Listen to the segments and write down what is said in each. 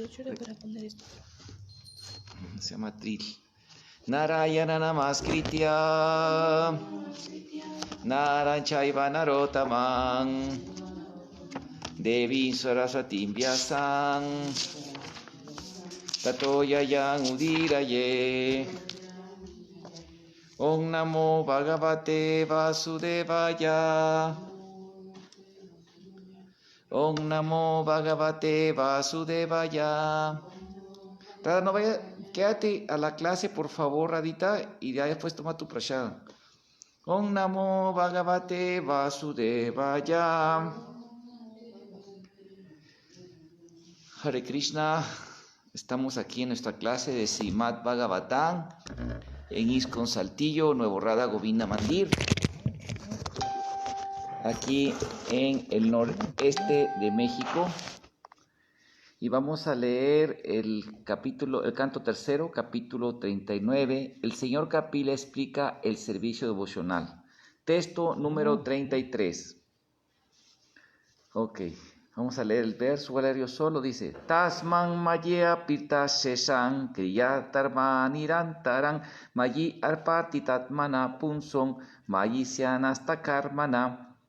18 era para poner esto. Se llama Tril. Narayana Namaskritya Naranchaiva Narotaman Devi Sarasatim Vyasam Tato Yayang Udiraye. Om Namo Bhagavate Vasudevaya. Om Namo Bhagavate Vasudevaya. Radha, no vaya, quédate a la clase, por favor, Radita, y ya después toma tu prasada. Om Namo Bhagavate Vasudevaya. Hare Krishna. Estamos aquí en nuestra clase de Srimad Bhagavatam en ISKCON Saltillo, Nuevo Radha Govinda Mandir, aquí en el noreste de México. Y vamos a leer el canto tercero, capítulo 39. El señor Kapila explica el servicio devocional. Texto número 33. Ok, vamos a leer el verso. Voy a leer yo solo. Dice: Tasman Maya Pirta Shesan Kriyatarma Nirantaran Mayi Arpatitatmana Punson Mayi Syanasta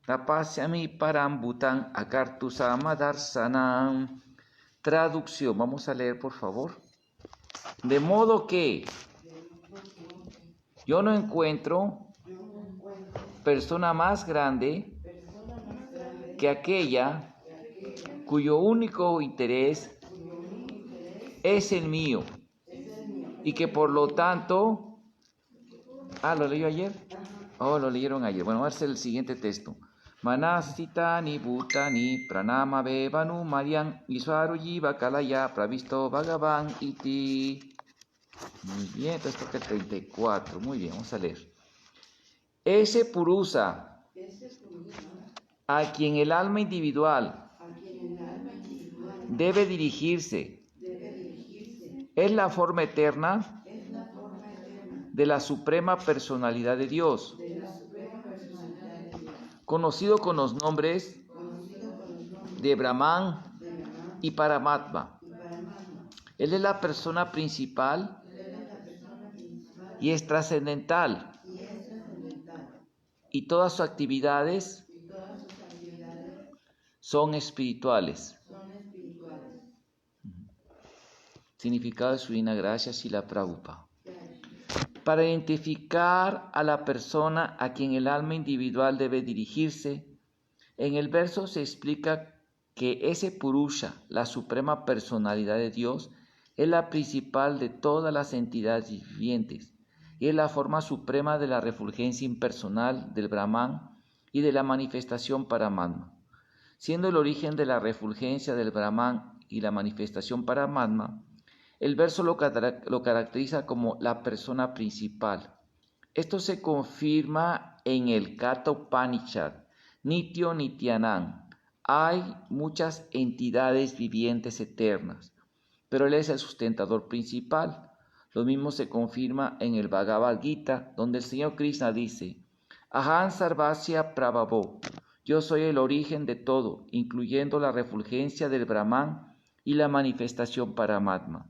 Rapasyami Parambutan Akartusa Madarsanam. Traducción, vamos a leer por favor. De modo que yo no encuentro persona más grande que aquella cuyo único interés es el mío y que por lo tanto... ¿lo leyó ayer? Lo leyeron ayer. Bueno, vamos a hacer el siguiente texto. Manasitani Bhutani Pranama Bevanu Marian Iswaru Jiva Kalaya Pravisto Bhagavan Iti. Muy bien, entonces toca el 34. Muy bien, vamos a leer. Ese Purusa a quien el alma individual debe dirigirse es la forma eterna de la suprema personalidad de Dios, conocido con los nombres de Brahman y Paramatma. Él es la persona principal y es trascendental, y todas sus actividades son espirituales. Significado de su divina gracia, Srila Prabhupada. Para identificar a la persona a quien el alma individual debe dirigirse, en el verso se explica que ese Purusha, la suprema personalidad de Dios, es la principal de todas las entidades vivientes y es la forma suprema de la refulgencia impersonal del Brahman y de la manifestación Paramatma. Siendo el origen de la refulgencia del Brahman y la manifestación Paramatma, el verso lo caracteriza como la persona principal. Esto se confirma en el Katha Upanishad, Nityo Nityanam. Hay muchas entidades vivientes eternas, pero Él es el sustentador principal. Lo mismo se confirma en el Bhagavad Gita, donde el Señor Krishna dice: Aham Sarvasya Prabhavo, yo soy el origen de todo, incluyendo la refulgencia del Brahman y la manifestación Paramatma.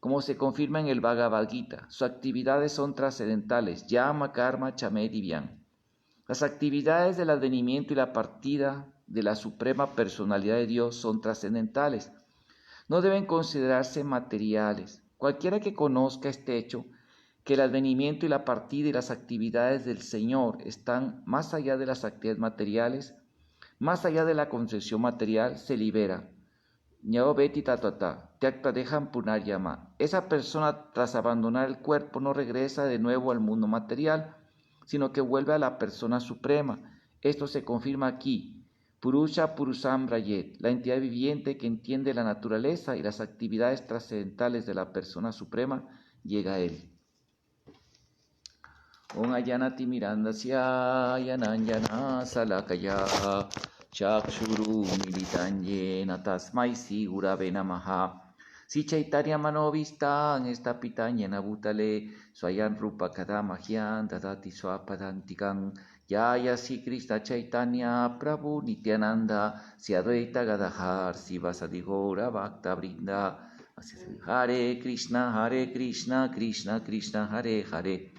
Como se confirma en el Bhagavad Gita, sus actividades son trascendentales, Yama, Karma, Chame, Divyam. Las actividades del advenimiento y la partida de la suprema personalidad de Dios son trascendentales. No deben considerarse materiales. Cualquiera que conozca este hecho, que el advenimiento y la partida y las actividades del Señor están más allá de las actividades materiales, más allá de la concepción material, se libera. Esa persona, tras abandonar el cuerpo, no regresa de nuevo al mundo material, sino que vuelve a la persona suprema. Esto se confirma aquí. Purusha Purusam Brayet, la entidad viviente que entiende la naturaleza y las actividades trascendentales de la persona suprema, llega a él. Om Ayanati Mirandasya Yananjana Salakaya Chakshuru Militanyena Tasmai Si Gurave Namaha. Si Chaitanya Manovista esta pitanyena bhutale Swayan Rupa Kadamahyan Dadati Swapadantikam Yaya Si Krishna Chaitanya Prabhu Nityananda Si Advaita Gadahar Si Vasadi Gaura Bhakta Brinda Hare Krishna, Krishna Krishna, Hare Hare,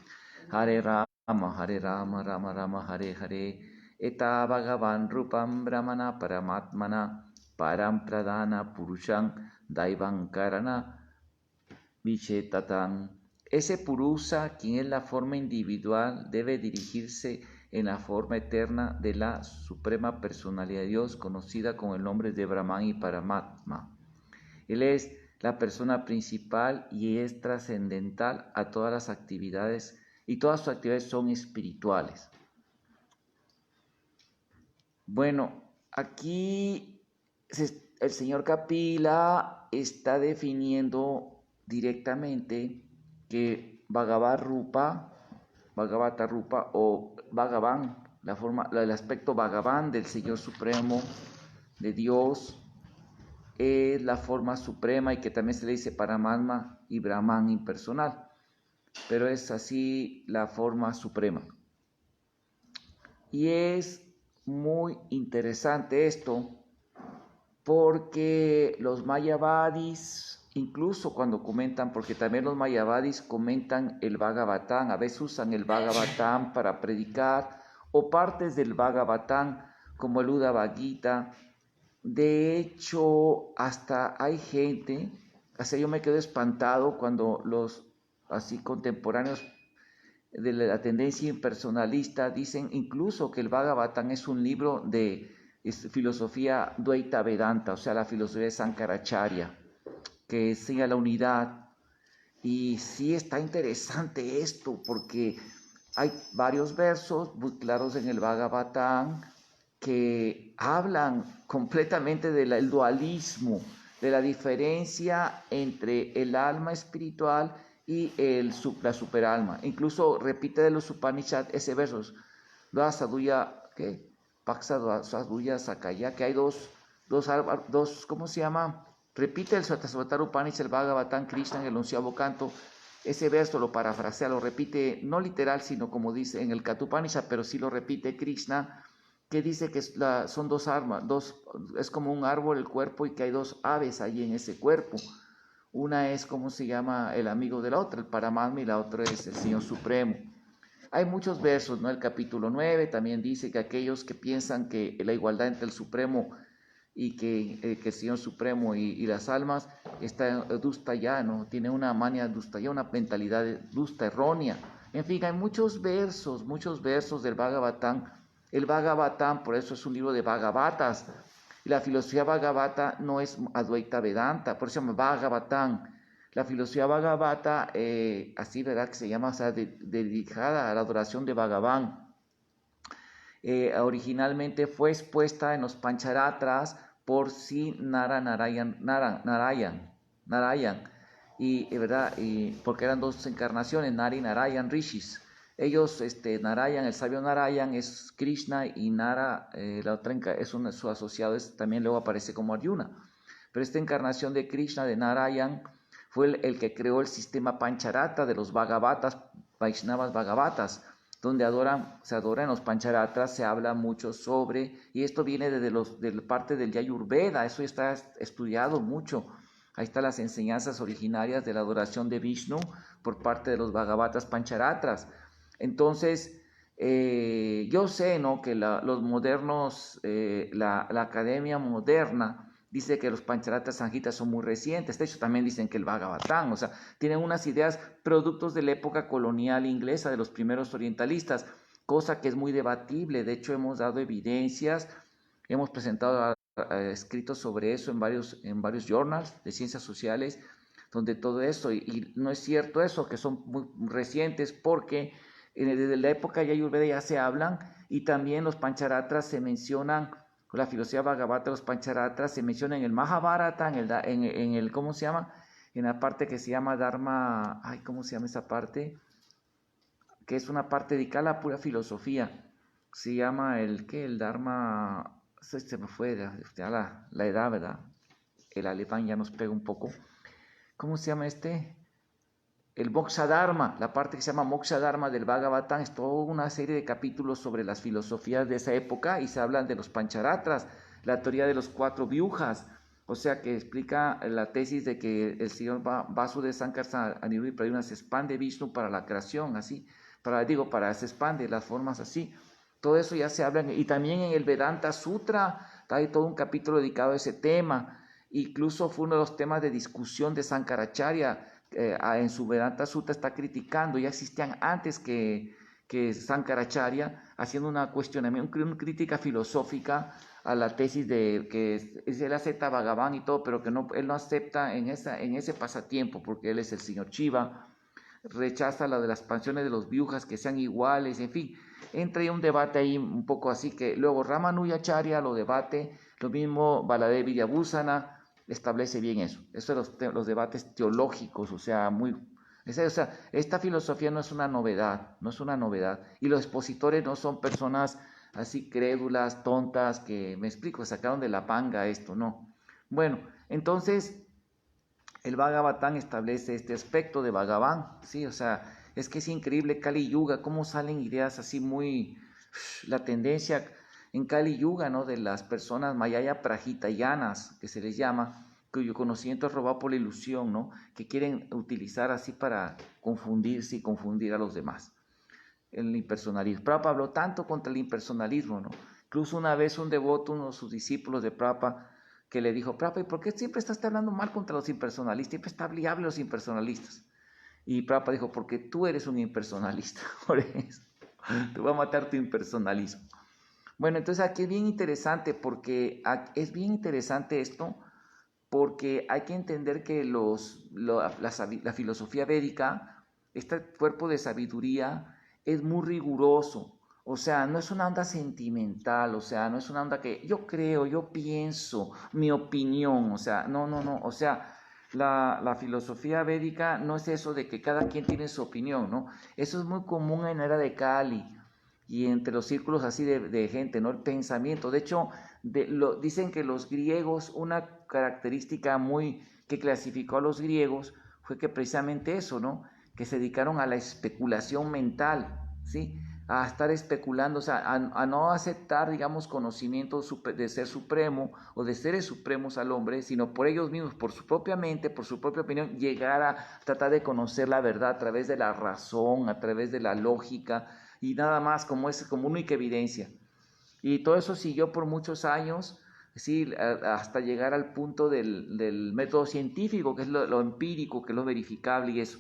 Hare Rama, Rama Rama, Hare Hare, Eta Bhagavan Rupam Brahmana Paramatmana, Param Pradana Purusham, Daivan Karana, Vichetatan. Ese Purusa, quien es la forma individual, debe dirigirse en la forma eterna de la Suprema Personalidad de Dios, conocida con el nombre de Brahman y Paramatma. Él es la persona principal y es trascendental a todas las actividades, y todas sus actividades son espirituales. Bueno, aquí el señor Kapila está definiendo directamente que Bhagavata Rupa o Bhagavan, el aspecto Bhagavan del Señor Supremo, de Dios, es la forma suprema, y que también se le dice Paramatma y Brahman impersonal, pero es así la forma suprema. Y es muy interesante esto, porque los Mayavadis, incluso cuando comentan, porque también los Mayavadis comentan el Bhagavatam, a veces usan el Bhagavatam para predicar, o partes del Bhagavatam, como el Uddhava Gita. De hecho, hasta hay gente, yo me quedo espantado cuando los así contemporáneos de la tendencia impersonalista dicen incluso que el Bhagavatam es un libro de filosofía Dvaita Vedanta, o sea, la filosofía de Sankaracharya, que enseña la unidad. Y sí está interesante esto, porque hay varios versos muy claros en el Bhagavatam que hablan completamente del dualismo, de la diferencia entre el alma espiritual y la superalma. Incluso repite de los Upanishads ese verso, Sakaya, que hay dos, ¿cómo se llama? Repite el Satasvatara Upanishad, el Bhagavatam, Krishna en el 11º canto. Ese verso lo parafrasea, lo repite, no literal, sino como dice en el Katha-upanishad, pero sí lo repite Krishna, que dice que son dos armas, es como un árbol el cuerpo, y que hay dos aves ahí en ese cuerpo. Una es, ¿cómo se llama?, el amigo de la otra, el Paramatma, y la otra es el Señor Supremo. Hay muchos versos, ¿no? El capítulo 9 también dice que aquellos que piensan que la igualdad entre el Supremo y que el Señor Supremo y las almas está dusta ya, ¿no? Tiene una mania dusta ya, una mentalidad dusta, errónea. En fin, hay muchos versos del Bhagavatam. El Bhagavatam, por eso es un libro de Bhagavatas. Y la filosofía Bhagavata no es Advaita Vedanta, por eso se llama Bhagavatam. La filosofía Bhagavata, así, ¿verdad?, que se llama, o sea, dedicada a la adoración de Bhagavan. Originalmente fue expuesta en los Pancharatras por Sri Narayan, y ¿verdad? Y porque eran dos encarnaciones, Nara y Narayan Rishis. Ellos, Narayan, el sabio Narayan es Krishna, y Nara, la otra su asociado, también luego aparece como Arjuna. Pero esta encarnación de Krishna, de Narayan, fue el que creó el sistema Pancharatra de los Bhagavatas, Vaishnavas Bhagavatas, donde se adora en los Pancharatras, se habla mucho sobre, y esto viene de parte del Yayurveda, eso está estudiado mucho. Ahí están las enseñanzas originarias de la adoración de Vishnu por parte de los Bhagavatas Pancharatras. Entonces, yo sé, ¿no?, que los modernos, la academia moderna dice que los Pancharatas Sanjitas son muy recientes. De hecho, también dicen que el Bhagavatam, o sea, tienen unas ideas productos de la época colonial inglesa, de los primeros orientalistas, cosa que es muy debatible. De hecho, hemos dado evidencias, hemos presentado escritos sobre eso en varios journals de ciencias sociales, donde todo eso, y no es cierto eso, que son muy recientes, porque desde la época de Ayurveda ya se hablan, y también los Pancharatras se mencionan. La filosofía Bhagavata, los Pancharatras, se menciona en el Mahabharata, en el ¿cómo se llama?, en la parte que se llama Dharma, ¿cómo se llama esa parte? Que es una parte dedicada a la pura filosofía. Se llama el Dharma, se me fue ya la edad, ¿verdad? El alemán ya nos pega un poco. ¿Cómo se llama el Moksha Dharma, la parte que se llama Moksha Dharma del Bhagavatam, es toda una serie de capítulos sobre las filosofías de esa época, y se hablan de los Pancharatras, la teoría de los 4 viujas, o sea que explica la tesis de que el Señor Vasudev Sankara Anirudh Pradyumna se expande Vishnu para la creación, así, se expande las formas así. Todo eso ya se habla, y también en el Vedanta Sutra hay todo un capítulo dedicado a ese tema. Incluso fue uno de los temas de discusión de Sankaracharya. En su Vedanta Sutra está criticando, ya existían antes que Sankaracharya, haciendo una crítica filosófica a la tesis de que él acepta Bhagavan y todo, pero que no, él no acepta en ese pasatiempo, porque él es el señor Shiva, rechaza la de las expansiones de los vyujas que sean iguales, en fin, entra ahí un debate ahí un poco así, que luego Ramanujacharya lo debate, lo mismo Baladev Vidyabhusana establece bien eso los debates teológicos, o sea, esta filosofía no es una novedad, y los expositores no son personas así crédulas, tontas, que, me explico, sacaron de la panga esto, no. Bueno, entonces el Bhagavatam establece este aspecto de Bhagavan, ¿sí? O sea, es que es increíble Kali Yuga, cómo salen ideas así la tendencia en Kali Yuga, ¿no? De las personas Mayaya Prajitayanas, que se les llama, cuyo conocimiento es robado por la ilusión, ¿no? Que quieren utilizar así para confundirse y confundir a los demás. El impersonalismo. Prabhupada habló tanto contra el impersonalismo, ¿no? Incluso una vez un devoto, uno de sus discípulos de Prabhupada, que le dijo, Prabhupada, ¿y por qué siempre estás hablando mal contra los impersonalistas? Siempre está hable los impersonalistas. Y Prabhupada dijo, porque tú eres un impersonalista, por eso. Te va a matar tu impersonalismo. Bueno, entonces aquí es bien interesante, porque es bien interesante esto, porque hay que entender que la filosofía védica, este cuerpo de sabiduría, es muy riguroso. O sea, no es una onda sentimental, o sea, no es una onda que yo creo, yo pienso, mi opinión, o sea, no, o sea, la filosofía védica no es eso de que cada quien tiene su opinión, ¿no? Eso es muy común en la era de Kali y entre los círculos así de gente, ¿no? El pensamiento, de hecho, dicen que los griegos, una característica que clasificó a los griegos fue que precisamente eso, ¿no? Que se dedicaron a la especulación mental, ¿sí? A estar especulando, o sea, a no aceptar, digamos, conocimiento de ser supremo o de seres supremos al hombre, sino por ellos mismos, por su propia mente, por su propia opinión, llegar a tratar de conocer la verdad a través de la razón, a través de la lógica y nada más, como única evidencia. Y todo eso siguió por muchos años, ¿sí? Hasta llegar al punto del método científico, que es lo empírico, que es lo verificable y eso.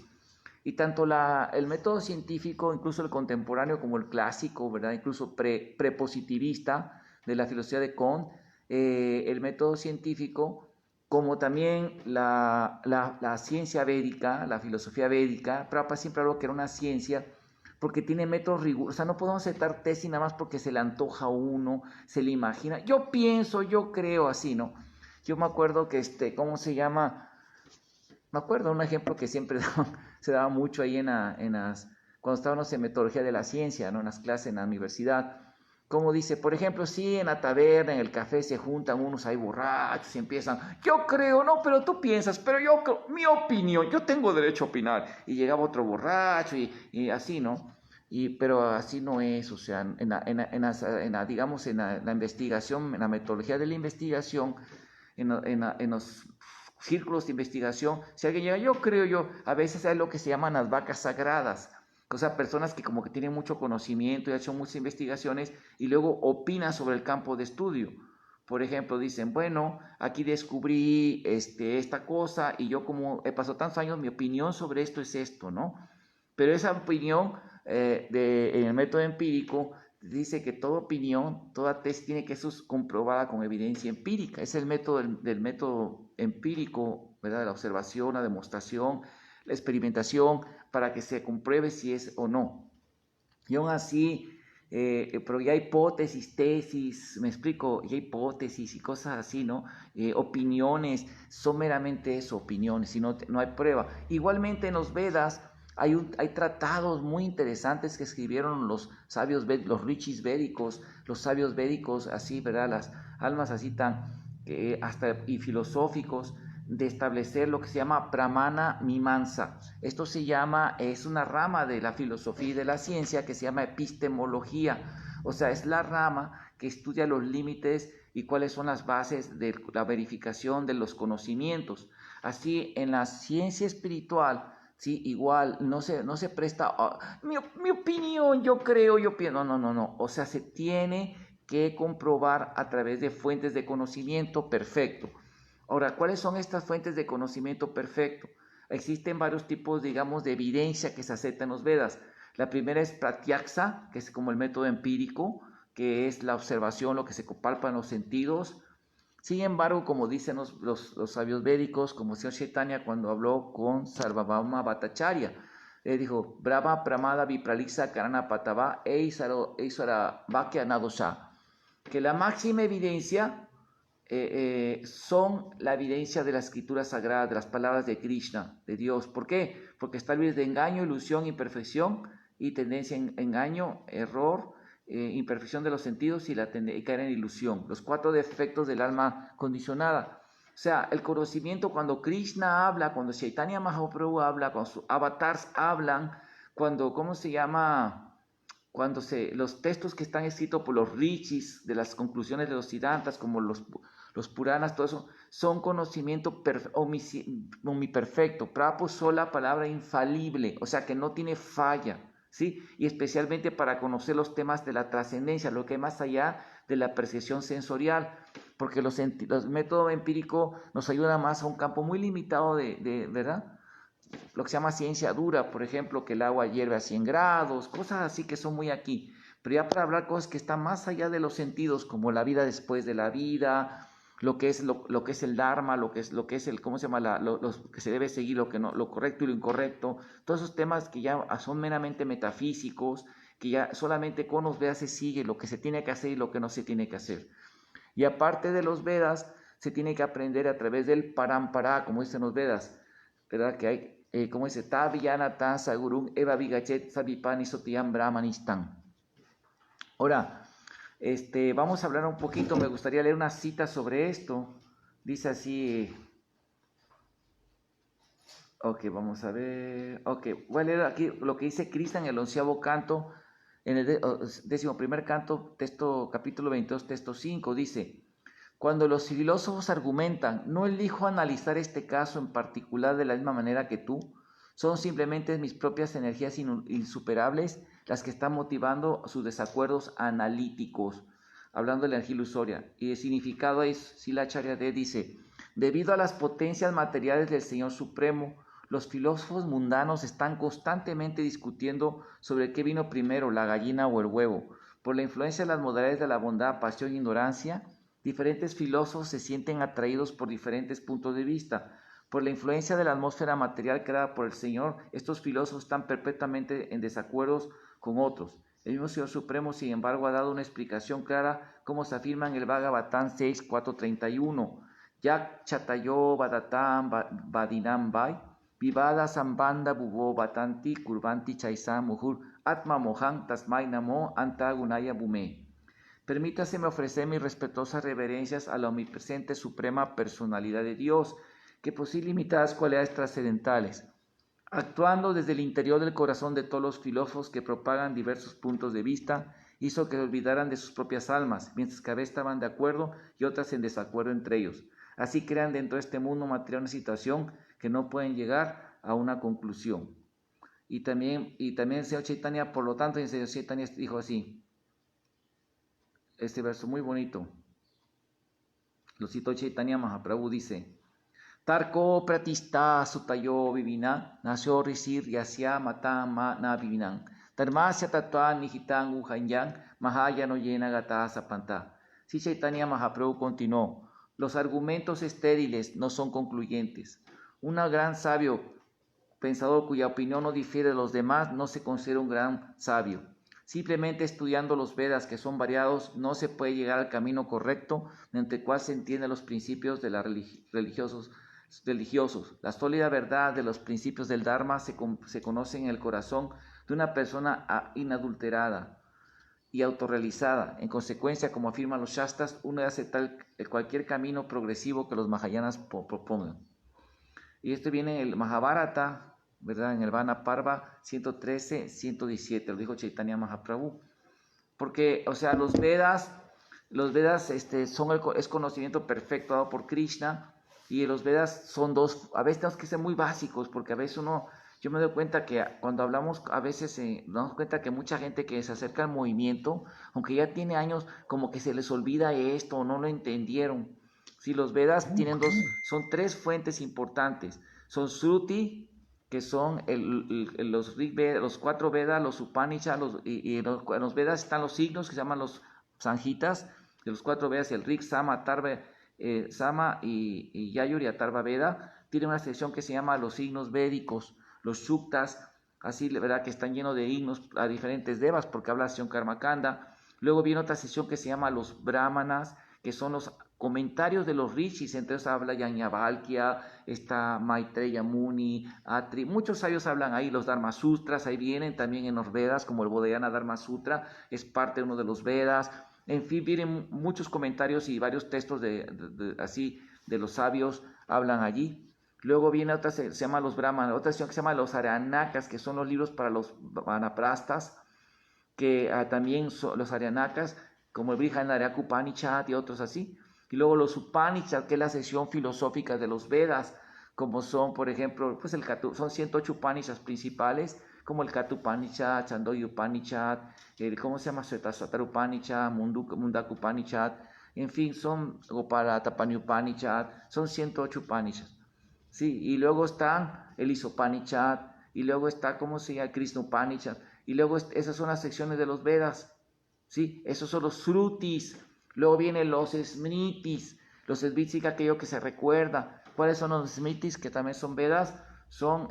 Y tanto el método científico, incluso el contemporáneo como el clásico, ¿verdad? Incluso prepositivista de la filosofía de Kant, el método científico, como también la ciencia védica, la filosofía védica, Prabhupada siempre habló que era una ciencia porque tiene métodos rigurosos. O sea, no podemos aceptar tesis nada más porque se le antoja a uno, se le imagina. Yo pienso, yo creo, así, ¿no? Yo me acuerdo que, ¿cómo se llama? Me acuerdo un ejemplo que siempre se daba mucho ahí cuando estábamos en metodología de la ciencia, ¿no? En las clases en la universidad. Como dice, por ejemplo, si en la taberna, en el café se juntan unos ahí borrachos y empiezan, yo creo, no, pero tú piensas, pero yo, mi opinión, yo tengo derecho a opinar. Y llegaba otro borracho y así, ¿no? Pero así no es, o sea, digamos, en la investigación, en la metodología de la investigación, en los círculos de investigación, si alguien llega, a veces hay lo que se llaman las vacas sagradas, o sea, personas que como que tienen mucho conocimiento y han hecho muchas investigaciones y luego opinan sobre el campo de estudio. Por ejemplo, dicen, bueno, aquí descubrí esta cosa y yo como he pasado tantos años, mi opinión sobre esto es esto, ¿no? Pero esa opinión en el método empírico dice que toda opinión, toda tesis tiene que ser comprobada con evidencia empírica. Es el método del método empírico, ¿verdad? La observación, la demostración, la experimentación, para que se compruebe si es o no. Y aún así, pero ya hipótesis, tesis, me explico, ya hipótesis y cosas así, ¿no? Opiniones, son meramente eso, opiniones, y no hay prueba. Igualmente en los Vedas, hay tratados muy interesantes que escribieron los sabios, los rishis védicos, los sabios védicos, así, ¿verdad? Las almas así y filosóficos, de establecer lo que se llama pramana mimansa. Esto es una rama de la filosofía y de la ciencia que se llama epistemología. O sea, es la rama que estudia los límites y cuáles son las bases de la verificación de los conocimientos. Así, en la ciencia espiritual, sí, igual no se presta mi opinión, yo creo, yo pienso, no. O sea, se tiene que comprobar a través de fuentes de conocimiento perfecto. Ahora, ¿cuáles son estas fuentes de conocimiento perfecto? Existen varios tipos, digamos, de evidencia que se aceptan en los Vedas. La primera es pratyaksa, que es como el método empírico, que es la observación, lo que se palpa en los sentidos. Sin embargo, como dicen los sabios védicos, como el señor Chaitanya cuando habló con Sarvabhauma Bhattacharya, dijo, Brahma Pramada Vipralisa Karana Patava Eisara Vakya Nadosha, que la máxima evidencia son la evidencia de la escritura sagrada, de las palabras de Krishna, de Dios. ¿Por qué? Porque está libre de engaño, ilusión, imperfección y tendencia en engaño, error, imperfección de los sentidos y caer en ilusión. Los 4 defectos del alma condicionada. O sea, el conocimiento cuando Krishna habla, cuando Chaitanya Mahaprabhu habla, cuando sus avatars hablan, cuando, ¿cómo se llama? Cuando los textos que están escritos por los rishis, de las conclusiones de los siddhantas, como los Puranas, todo eso, son conocimiento omniperfecto. Prabhupada usó la palabra infalible, o sea que no tiene falla, ¿sí? Y especialmente para conocer los temas de la trascendencia, lo que es más allá de la percepción sensorial, porque los métodos empíricos nos ayudan más a un campo muy limitado ¿verdad? Lo que se llama ciencia dura, por ejemplo, que el agua hierve a 100 grados, cosas así que son muy aquí. Pero ya para hablar cosas que están más allá de los sentidos, como la vida después de la vida, lo que es el Dharma, lo que es el, ¿cómo se llama? Lo que se debe seguir, lo que no, lo correcto y lo incorrecto, todos esos temas que ya son meramente metafísicos, que ya solamente con los Vedas se sigue lo que se tiene que hacer y lo que no se tiene que hacer. Y aparte de los Vedas, se tiene que aprender a través del Parampara, como dicen los Vedas, ¿verdad? Que hay, como dice, Taviyanata Sagurum Eva Vigachet Sabipani Sotiam Brahmanistan. Ahora, vamos a hablar un poquito, me gustaría leer una cita sobre esto. Dice así, ok, vamos a ver, ok, voy a leer aquí lo que dice Krishna en el 11º canto, en el 11º canto, texto, capítulo 22, texto 5, dice, cuando los filósofos argumentan, no elijo analizar este caso en particular de la misma manera que tú, son simplemente mis propias energías insuperables las que están motivando sus desacuerdos analíticos, hablando de la energía ilusoria. Y el significado es, Silacharya D dice, debido a las potencias materiales del Señor Supremo, los filósofos mundanos están constantemente discutiendo sobre qué vino primero, la gallina o el huevo. Por la influencia de las modalidades de la bondad, pasión e ignorancia, diferentes filósofos se sienten atraídos por diferentes puntos de vista. Por la influencia de la atmósfera material creada por el Señor, estos filósofos están perpetuamente en desacuerdos con otros. El mismo Señor Supremo, sin embargo, ha dado una explicación clara, como se afirma en el Bhagavatam 6.4.31. Yak chatayo badatam badinam vai, vivada sambanda bubo batanti kurvanti chaisam muhur atma mohan tasmai namo antagunaya bume. Permítaseme ofrecer mis respetuosas reverencias a la omnipresente suprema personalidad de Dios, que posee limitadas cualidades trascendentales, actuando desde el interior del corazón de todos los filósofos que propagan diversos puntos de vista, hizo que olvidaran de sus propias almas, mientras que a veces estaban de acuerdo y otras en desacuerdo entre ellos. Así crean dentro de este mundo material una situación que no pueden llegar a una conclusión. Y también el Señor Chaitanya, por lo tanto, el Señor Chaitanya dijo así, este verso muy bonito, lo citó Chaitanya Mahaprabhu, dice, Tarko pratista sutayo vivina, nació risir yasya matama na vivinan, dharmasya tattva nihitan uhanyang, mahayano yena gata sapanta. Si Chaitanya Mahaprabhu continuó, los argumentos estériles no son concluyentes. Un gran sabio, pensador cuya opinión no difiere de los demás, no se considera un gran sabio. Simplemente estudiando los Vedas, que son variados, no se puede llegar al camino correcto, mediante el cual se entienden los principios de los religiosos. La sólida verdad de los principios del Dharma se conoce en el corazón de una persona inadulterada y autorrealizada. En consecuencia, como afirman los Shastras, uno debe aceptar cualquier camino progresivo que los Mahayanas propongan. Y esto viene en el Mahabharata, ¿verdad? En el Vana Parva 113, 117, lo dijo Chaitanya Mahaprabhu. Porque, o sea, los Vedas Los Vedas es conocimiento perfecto dado por Krishna, y los Vedas son dos. A veces tenemos que ser muy básicos, porque a veces yo me doy cuenta que cuando hablamos, a veces nos damos cuenta que mucha gente que se acerca al movimiento, aunque ya tiene años, como que se les olvida esto, o no lo entendieron. Sí, los Vedas son tres fuentes importantes. Son Shruti, que son los cuatro Vedas, los Upanishads, y en los Vedas están los signos que se llaman los Sanjitas, de los cuatro Vedas, el Rig, Sama, Atharva, Sama y Yajur y Atharva Veda. Tiene una sección que se llama los signos védicos, los Shuktas, así, ¿verdad?, que están llenos de himnos a diferentes devas, porque habla Sion Karmakanda. Luego viene otra sección que se llama los Brahmanas, que son los comentarios de los rishis. Entonces habla Yajnavalkya, está Maitreya Muni, Atri, muchos sabios hablan ahí. Los Dharma Sutras ahí vienen también en los Vedas, como el Bodhayana Dharma Sutra, es parte de uno de los Vedas. En fin, vienen muchos comentarios y varios textos así de los sabios hablan allí. Luego viene otra, se llama los Brahmanas, otra sección que se llama los Aranakas, que son los libros para los Vanaprastas, que también son los Aranakas, como el Brihadaranyaka Upanishad y otros así. Y luego los Upanishads, que es la sección filosófica de los Vedas, como son, por ejemplo, pues son 108 Upanishads principales, como el Katha Upanishad, Chandogya Upanishad, ¿cómo se llama? Svetasvatara Upanishad, Mundaka Upanishad, en fin, son Gopala Tapani Upanishad, son 108 Upanishads. Sí, y luego está el Isopanishad, y luego está, ¿cómo se llama? Krishna Upanishad, y luego esas son las secciones de los Vedas, ¿sí? Esos son los Shrutis. Luego vienen los Smritis. Los Smritis significa aquello que se recuerda. ¿Cuáles son los Smritis? Que también son Vedas. Son,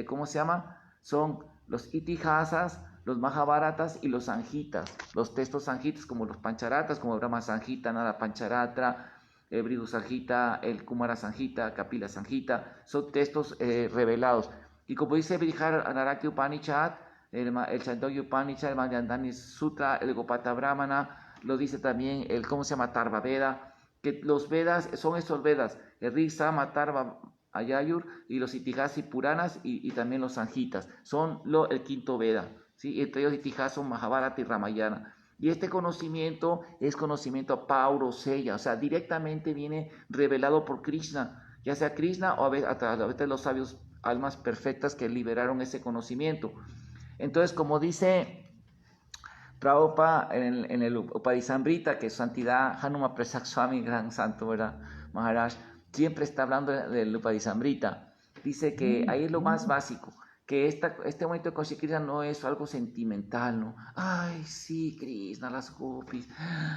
¿cómo se llama? Son los Itihasas, los Mahabharatas y los Sanjitas. Los textos Sanjitas, como los Pancharatas, como Brahma Sanjita, Nara Pancharatra, Brihu Sanjita, el Kumara Sanjita, Kapila Sanjita, son textos revelados. Y como dice Brihadaranyaka Upanishad, el Chandogya Upanishad, el Manjandani Sutra, el Gopata Brahmana, lo dice también ¿cómo se llama? Atharva Veda, que los Vedas son estos Vedas, el Rig, Sama, Atharva, Yajur, y los Itihas y Puranas, y también los Sanjitas, son el quinto Veda, ¿sí? Entre ellos Itihas son Mahabharata y Ramayana. Y este conocimiento es conocimiento pauroseya, o sea, directamente viene revelado por Krishna, ya sea Krishna o a través de los sabios almas perfectas que liberaron ese conocimiento. Entonces, como dice Prabhupada en el Upadisambhita, que su santidad Hanuma Prasad Swami, gran santo, ¿verdad? Maharaj, siempre está hablando del Upadisambhita. Dice que ahí es lo más básico, que este momento de conocer Krishna no es algo sentimental, ¿no? Ay, sí, Krishna, las gopis,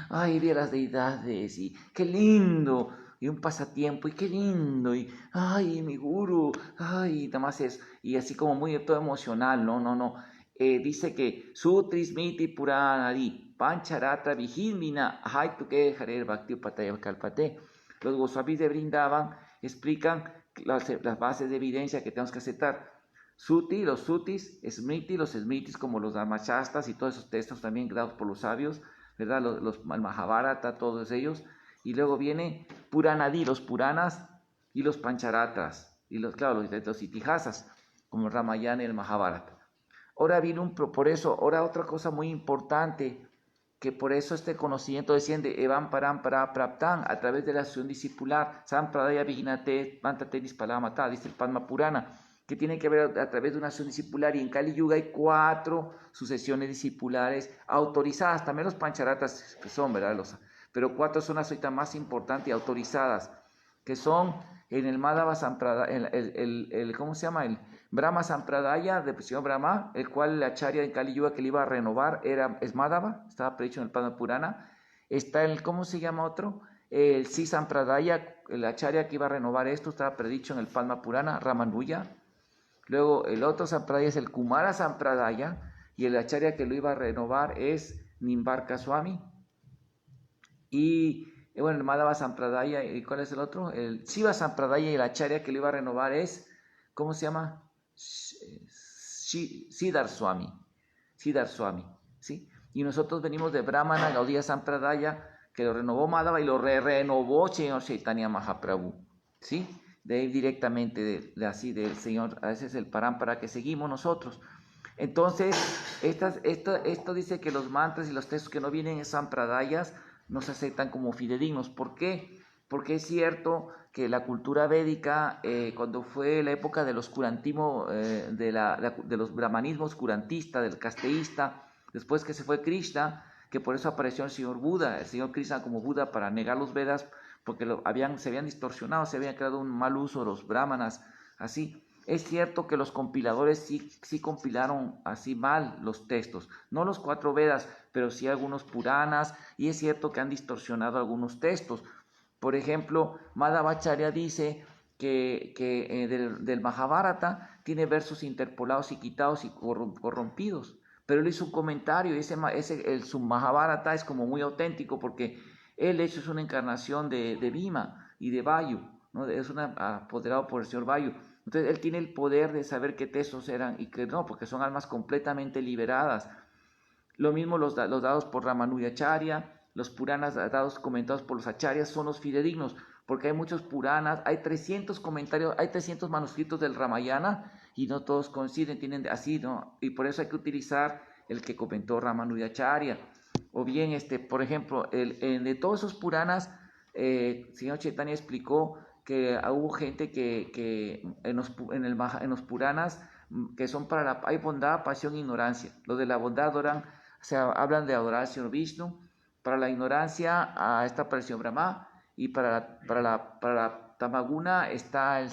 ay, vi a las deidades, y qué lindo, y un pasatiempo, y qué lindo, y ay, mi guru, ay, nada más es, y así como muy todo emocional, no. Dice que Sutris Miti Puranadi, Pancharatra Vijimina, Haituke Harer Bhakti Upataya Kalpate. Los Goswamis de Brindavan explican las bases de evidencia que tenemos que aceptar. Suti, los Sutis, Smriti, los Smritis, como los Dharmashastras y todos esos textos también dados por los sabios, ¿verdad? El Mahabharata, todos ellos. Y luego viene Puranadi, los Puranas y los Pancharatras, y los Itihasas, como el Ramayana y el Mahabharata. Ahora viene ahora otra cosa muy importante, que por eso este conocimiento desciende Evam Param Para Praptan a través de la acción discipular, Sampradaya Viginate Mantate Dispalamata, dice el Padma Purana, que tiene que ver a través de una acción discipular, y en Kali Yuga hay 4 sucesiones discipulares autorizadas, también los Pancharatas son, ¿verdad? Pero 4 son las ahorita más importantes y autorizadas, que son en el Madhava Sampradaya, ¿cómo se llama? El Brahma Sampradaya del señor Brahma, el cual la acharya en Kali Yuga que le iba a renovar es Madhava, estaba predicho en el Padma Purana. Está ¿cómo se llama otro? El Si Sampradaya, la acharya que iba a renovar esto, estaba predicho en el Padma Purana, Ramanuja. Luego el otro Sampradaya es el Kumara Sampradaya, y el acharya que lo iba a renovar es Nimbarka Swami. Y bueno, el Madhava Sampradaya, ¿y cuál es el otro? El Shiva Sampradaya, y el acharya que lo iba a renovar es, ¿cómo se llama? Siddhar Swami, ¿sí? Y nosotros venimos de Brahmana Gaudiya Sampradaya, que lo renovó Madhava y lo renovó Señor Chaitanya Mahaprabhu, ¿sí? De ahí directamente, así del Señor, ese es el parámpara que seguimos nosotros. Entonces, esto dice que los mantras y los textos que no vienen en Sampradayas no se aceptan como fidedignos. ¿Por qué? Porque es cierto que la cultura védica, cuando fue la época del oscurantismo, de los brahmanismos oscurantista, del casteísta, después que se fue Krishna, que por eso apareció el señor Buda, el señor Krishna como Buda para negar los Vedas, porque se habían distorsionado, se habían creado un mal uso de los brahmanas, así. Es cierto que los compiladores sí compilaron así mal los textos, no los 4 Vedas, pero sí algunos Puranas, y es cierto que han distorsionado algunos textos. Por ejemplo, Madhvacharya dice que del Mahabharata tiene versos interpolados y quitados y corrompidos, pero él hizo un comentario y su Mahabharata es como muy auténtico porque él hecho es una encarnación de Bhima y de Vayu, ¿no? Es apoderado por el señor Vayu. Entonces él tiene el poder de saber qué textos eran y que no, porque son almas completamente liberadas. Lo mismo los dados por Ramanujacharya, los Puranas dados comentados por los acharyas son los fidedignos, porque hay muchos Puranas, hay 300 comentarios, hay 300 manuscritos del Ramayana y no todos coinciden, tienen así, ¿no? Y por eso hay que utilizar el que comentó Ramanujacharya. O bien, por ejemplo, de todos esos Puranas, señor Chaitanya explicó que hubo gente que en los Puranas que son hay bondad, pasión e ignorancia. Los de la bondad hablan de adorar al señor Vishnu, para la ignorancia está para el señor Brahma y para la Tamaguna está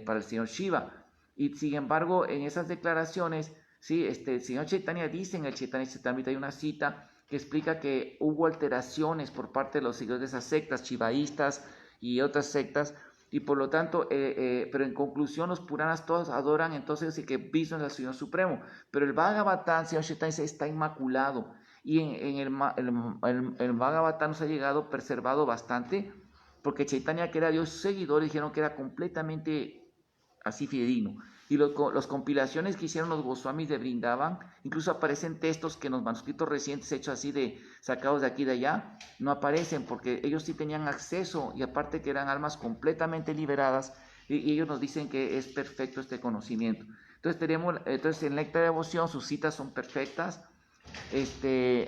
para el señor Shiva. Y sin embargo, en esas declaraciones, sí, el señor Chaitanya dice en el Chaitanya Charitamrita hay una cita que explica que hubo alteraciones por parte de los seguidores de esas sectas, shivaístas y otras sectas, y por lo tanto, pero en conclusión los Puranas todos adoran entonces que Vishnu es el Señor Supremo, pero el Bhagavatam, señor Chaitanya, está inmaculado, y en el Bhagavatam nos ha llegado preservado bastante, porque Chaitanya, que era Dios, sus seguidores dijeron que era completamente así fidedigno. Y las compilaciones que hicieron los Goswamis de Vrindavan, incluso aparecen textos que en los manuscritos recientes hechos así sacados de aquí y de allá, no aparecen porque ellos sí tenían acceso y aparte que eran almas completamente liberadas y ellos nos dicen que es perfecto este conocimiento. Entonces en Lecta de Devoción sus citas son perfectas.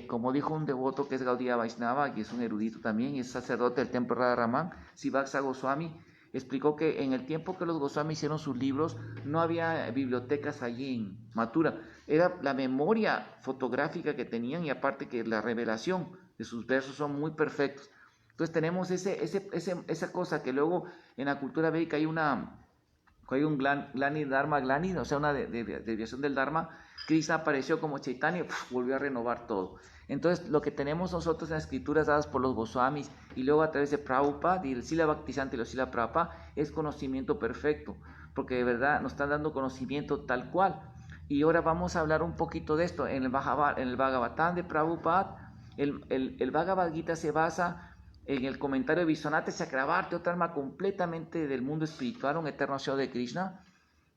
Como dijo un devoto que es Gaudiya Vaishnava y es un erudito también y es sacerdote del templo Radha Raman, Sivaksa Goswami, explicó que en el tiempo que los Goswami hicieron sus libros no había bibliotecas allí en Mathura, era la memoria fotográfica que tenían y aparte que la revelación de sus versos son muy perfectos. Entonces tenemos esa cosa que luego en la cultura védica hay un Glani Dharma Glani, o sea, una desviación del Dharma. Krishna apareció como Chaitanya y volvió a renovar todo. Entonces, lo que tenemos nosotros en las escrituras dadas por los Goswamis y luego a través de Prabhupada y el Srila Bhaktisiddhanta y los Srila Prabhupada es conocimiento perfecto, porque de verdad nos están dando conocimiento tal cual. Y ahora vamos a hablar un poquito de esto. En el Bhagavatam de Prabhupada, el Bhagavad Gita se basa en el comentario de Vishwanatha Chakravarti, otra alma completamente del mundo espiritual, un eterno Señor de Krishna,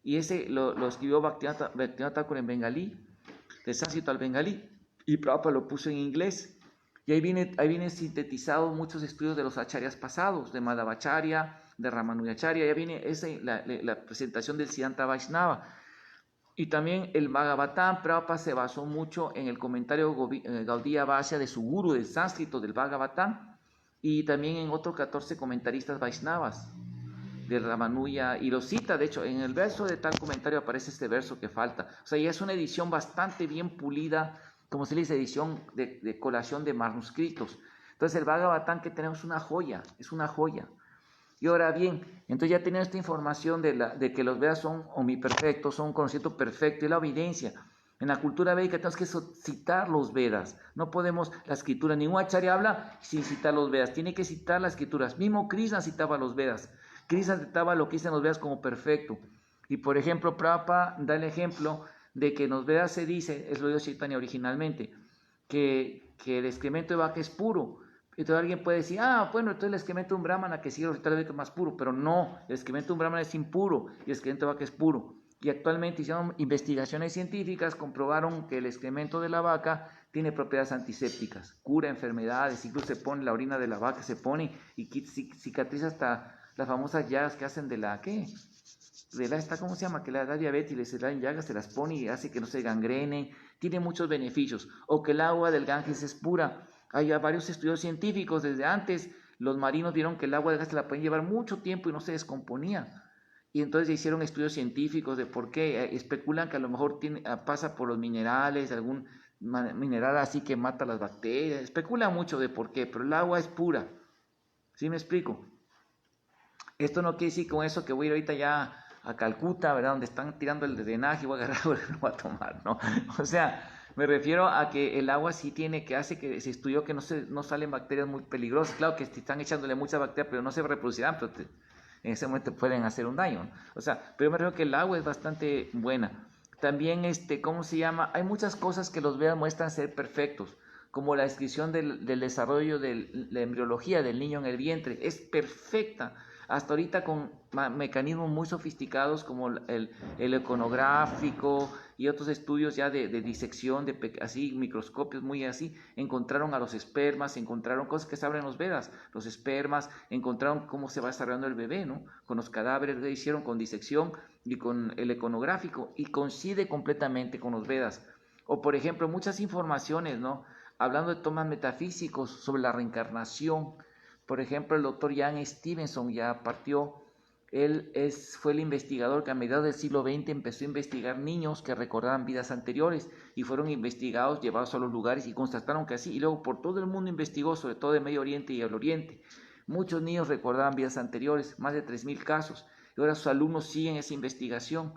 y ese lo escribió Bhaktivinoda Thakur en bengalí, de sánscrito al bengalí, y Prabhupada lo puso en inglés, y ahí viene sintetizado muchos estudios de los acharyas pasados, de Madhvacharya, de Ramanujacharya, ya viene la presentación del Siddhanta Vaishnava, y también el Bhagavatam. Prabhupada se basó mucho en el comentario Gaudiya Vaishya de su guru del sánscrito del Bhagavatam, y también en otros 14 comentaristas Vaishnavas de Ramanuja, y lo cita, de hecho, en el verso de tal comentario aparece este verso que falta. O sea, ya es una edición bastante bien pulida, como se le dice, edición de colación de manuscritos. Entonces el Bhagavatam que tenemos es una joya. Y ahora bien, entonces ya tenemos esta información de que los Vedas son omniperfectos, son un conocimiento perfecto, y la evidencia. En la cultura védica tenemos que citar los Vedas. No podemos la escritura, ningún acharya habla sin citar los Vedas. Tiene que citar las escrituras. Mismo Krishna citaba los Vedas. Krishna citaba lo que dicen los Vedas como perfecto. Y por ejemplo, Prabhupada da el ejemplo de que en los Vedas se dice, es lo de Chaitanya originalmente, que el excremento de vaca es puro. Entonces alguien puede decir, bueno, entonces el excremento de un brahmana que sigue el ritual más puro, pero no, el excremento de un brahmana es impuro y el excremento de vaca es puro. Y actualmente hicieron investigaciones científicas, comprobaron que el excremento de la vaca tiene propiedades antisépticas, cura enfermedades, incluso se pone la orina de la vaca, se pone y cicatriza hasta las famosas llagas que hacen ¿cómo se llama? Que le da diabetes y les dan llagas, se las pone y hace que no se gangrenen, tiene muchos beneficios. O que el agua del Ganges es pura, Hay varios estudios científicos, desde antes los marinos vieron que el agua de gas se la podían llevar mucho tiempo y no se descomponía. Y entonces hicieron estudios científicos de por qué. Especulan que a lo mejor pasa por los minerales, algún mineral así que mata las bacterias. Especulan mucho de por qué, pero el agua es pura. ¿Sí me explico? Esto no quiere decir con eso que voy a ir ahorita ya a Calcuta, ¿verdad? Donde están tirando el drenaje y voy a agarrar y lo voy a tomar, ¿no? O sea, me refiero a que el agua sí hace que se estudió que no salen bacterias muy peligrosas. Claro que están echándole muchas bacterias, pero no se reproducirán, pero en ese momento pueden hacer un daño, ¿no? O sea, pero me refiero que el agua es bastante buena. También, ¿cómo se llama? Hay muchas cosas que los Vedas muestran ser perfectos, como la descripción del desarrollo de la embriología del niño en el vientre. Es perfecta. Hasta ahorita con mecanismos muy sofisticados como el iconográfico y otros estudios ya de disección, así microscopios muy así, encontraron a los espermas, encontraron cosas que se abren los Vedas, los espermas, encontraron cómo se va desarrollando el bebé, ¿no? Con los cadáveres que hicieron con disección y con el iconográfico, y coincide completamente con los Vedas. O por ejemplo, muchas informaciones, ¿no? Hablando de temas metafísicos sobre la reencarnación. Por ejemplo, el doctor Jan Stevenson ya partió. Él fue el investigador que a mediados del siglo XX empezó a investigar niños que recordaban vidas anteriores y fueron investigados, llevados a los lugares y constataron que así. Y luego por todo el mundo investigó, sobre todo de Medio Oriente y el Oriente. Muchos niños recordaban vidas anteriores, más de 3.000 casos. Y ahora sus alumnos siguen esa investigación.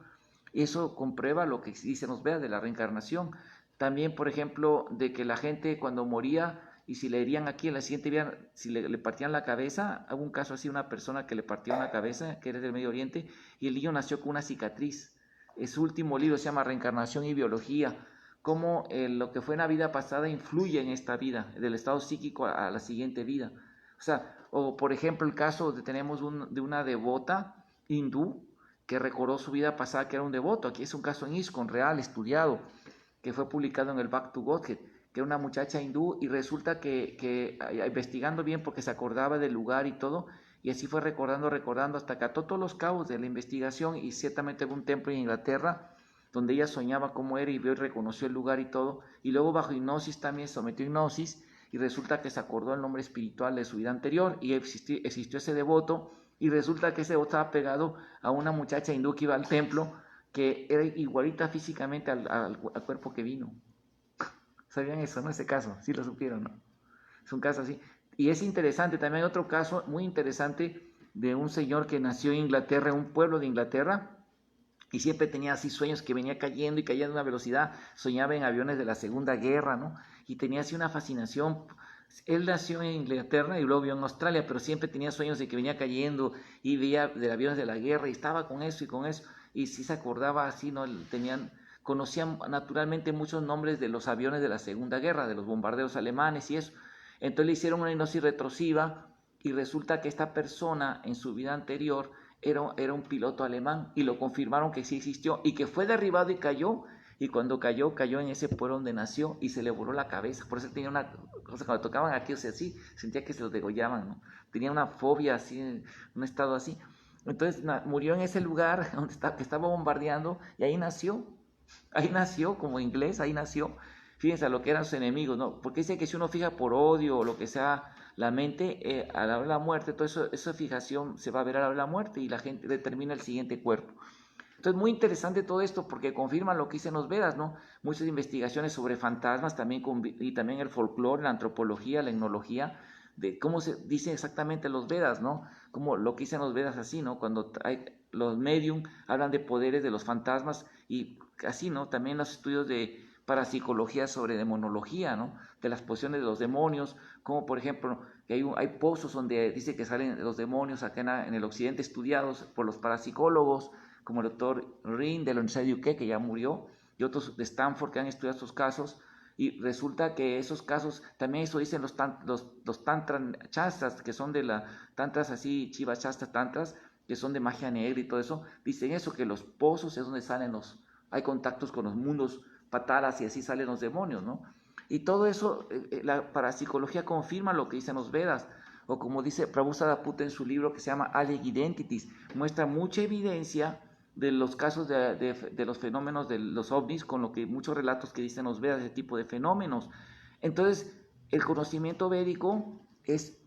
Eso comprueba lo que dicen los Vedas de la reencarnación. También, por ejemplo, de que la gente cuando moría y si le herían aquí en la siguiente vida, si le partían la cabeza, hubo un caso así, una persona que le partió una cabeza, que era del Medio Oriente, y el niño nació con una cicatriz. Su último libro se llama Reencarnación y Biología, cómo lo que fue en la vida pasada influye en esta vida, del estado psíquico a la siguiente vida. O sea, o por ejemplo el caso tenemos de una devota hindú que recordó su vida pasada que era un devoto. Aquí es un caso en ISKCON, real, estudiado, que fue publicado en el Back to Godhead, que era una muchacha hindú, y resulta que investigando bien porque se acordaba del lugar y todo, y así fue recordando hasta que ató todos los cabos de la investigación, y ciertamente hubo un templo en Inglaterra donde ella soñaba cómo era y vio y reconoció el lugar y todo, y luego bajo hipnosis también se sometió a hipnosis, y resulta que se acordó el nombre espiritual de su vida anterior, y existió ese devoto, y resulta que ese devoto estaba pegado a una muchacha hindú que iba al templo, que era igualita físicamente al cuerpo que vino. ¿Sabían eso, no? Ese caso, sí lo supieron, ¿no? Es un caso así. Y es interesante, también hay otro caso muy interesante de un señor que nació en Inglaterra, en un pueblo de Inglaterra, y siempre tenía así sueños que venía cayendo y cayendo a una velocidad, soñaba en aviones de la Segunda Guerra, ¿no? Y tenía así una fascinación. Él nació en Inglaterra y luego vivió en Australia, pero siempre tenía sueños de que venía cayendo y veía de aviones de la guerra y estaba con eso, y sí se acordaba así, ¿no? Conocían naturalmente muchos nombres de los aviones de la Segunda Guerra, de los bombarderos alemanes y eso. Entonces le hicieron una hipnosis retrosiva y resulta que esta persona en su vida anterior era un piloto alemán, y lo confirmaron que sí existió y que fue derribado y cayó, y cuando cayó en ese pueblo donde nació y se le voló la cabeza. Por eso tenía una cosa, cuando tocaban aquí, o sea, sí, sentía que se los degollaban, ¿no? Tenía una fobia así, un estado así. Entonces murió en ese lugar donde que estaba bombardeando, y ahí nació como inglés, ahí nació. Fíjense a lo que eran sus enemigos, ¿no? Porque dice que si uno fija por odio o lo que sea la mente, a la hora de la muerte, toda esa fijación se va a ver a la hora de la muerte y la gente determina el siguiente cuerpo. Entonces, muy interesante todo esto porque confirma lo que dicen los Vedas, ¿no? Muchas investigaciones sobre fantasmas también, y también el folclore, la antropología, la etnología, de cómo se dice exactamente los Vedas, ¿no? Como lo que dicen los Vedas así, ¿no? Cuando los medium hablan de poderes de los fantasmas, y así, ¿no? También los estudios de parapsicología sobre demonología, ¿no? De las posiciones de los demonios, como por ejemplo, que hay pozos donde dice que salen los demonios acá en el occidente, estudiados por los parapsicólogos, como el doctor Rin de la Universidad de UK, que ya murió, y otros de Stanford que han estudiado estos casos, y resulta que esos casos, también eso dicen los tantras chastras, que son de tantras así, chivas chastras tantras, que son de magia negra y todo eso, dicen eso, que los pozos es donde hay contactos con los mundos patalas y así salen los demonios, ¿no? Y todo eso, la parapsicología confirma lo que dicen los Vedas, o como dice Prabhu Sadaputta en su libro que se llama Alleged Identities, muestra mucha evidencia de los casos de los fenómenos de los ovnis, con lo que muchos relatos que dicen los Vedas de ese tipo de fenómenos. Entonces, el conocimiento védico es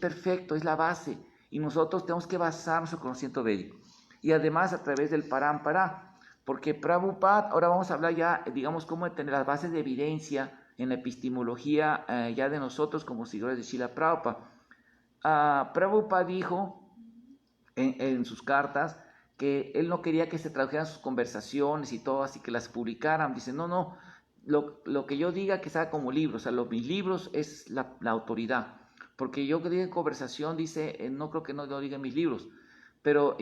perfecto, es la base, y nosotros tenemos que basar nuestro conocimiento védico. Y además a través del Parampara, porque Prabhupada, ahora vamos a hablar ya, digamos, cómo tener las bases de evidencia en la epistemología ya de nosotros como seguidores de Srila Prabhupada. Prabhupada dijo en sus cartas que él no quería que se tradujeran sus conversaciones y todo, así que las publicaran. Dice, no, lo que yo diga que sea como libros, o sea, mis libros es la autoridad, porque yo que diga en conversación, dice, no creo que no lo diga en mis libros, pero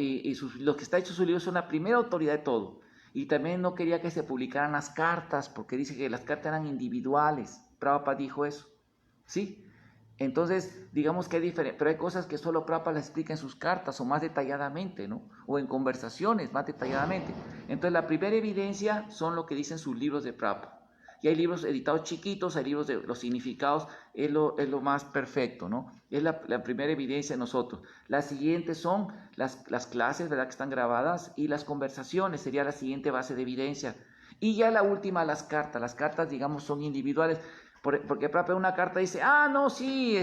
lo que está hecho en sus libros son la primera autoridad de todo. Y también no quería que se publicaran las cartas, porque dice que las cartas eran individuales. Prabhupada dijo eso, ¿sí? Entonces, digamos que hay diferente, pero hay cosas que solo Prabhupada las explica en sus cartas o más detalladamente, ¿no? O en conversaciones más detalladamente. Entonces, la primera evidencia son lo que dicen sus libros de Prabhupada. Y hay libros editados chiquitos, hay libros de los significados, es lo más perfecto, ¿no? Es la primera evidencia de nosotros. Las siguientes son las clases, ¿verdad?, que están grabadas, y las conversaciones, sería la siguiente base de evidencia. Y ya la última, las cartas, digamos, son individuales, porque Prabhupada en una carta dice, no, sí,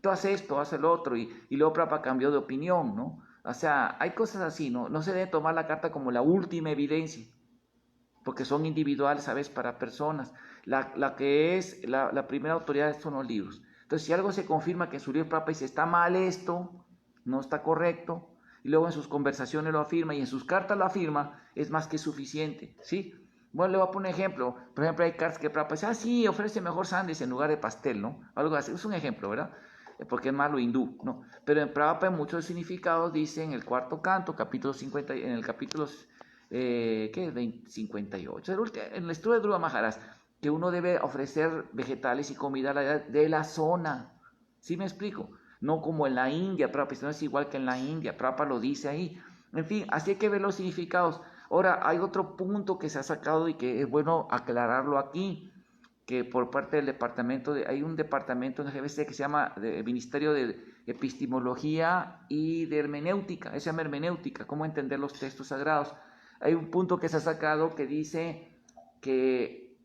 tú haces esto, haces lo otro, y luego Prabhupada cambió de opinión, ¿no? O sea, hay cosas así, ¿no? No se debe tomar la carta como la última evidencia, porque son individuales, ¿sabes?, para personas. La que es la primera autoridad son los libros. Entonces, si algo se confirma que en su libro Prabhupada dice, está mal esto, no está correcto, y luego en sus conversaciones lo afirma, y en sus cartas lo afirma, es más que suficiente, ¿sí? Bueno, le voy a poner un ejemplo. Por ejemplo, hay cartas que Prabhupada dice, sí, ofrece mejor sándwich en lugar de pastel, ¿no? Algo así, es un ejemplo, ¿verdad? Porque es más lo hindú, ¿no? Pero en Prabhupada muchos significados dice en el cuarto canto, capítulo 50, en el capítulo 58, en el estudio de Dhruva Maharaj, que uno debe ofrecer vegetales y comida de la zona. ¿Sí me explico? No como en la India, Prabhupada, no es igual que en la India, Prabhupada lo dice ahí. En fin, así hay que ver los significados. Ahora, hay otro punto que se ha sacado y que es bueno aclararlo aquí, que por parte del departamento, hay un departamento en el GBC que se llama Ministerio de Epistemología y de Hermenéutica, se llama Hermenéutica, cómo entender los textos sagrados. Hay un punto que se ha sacado que dice que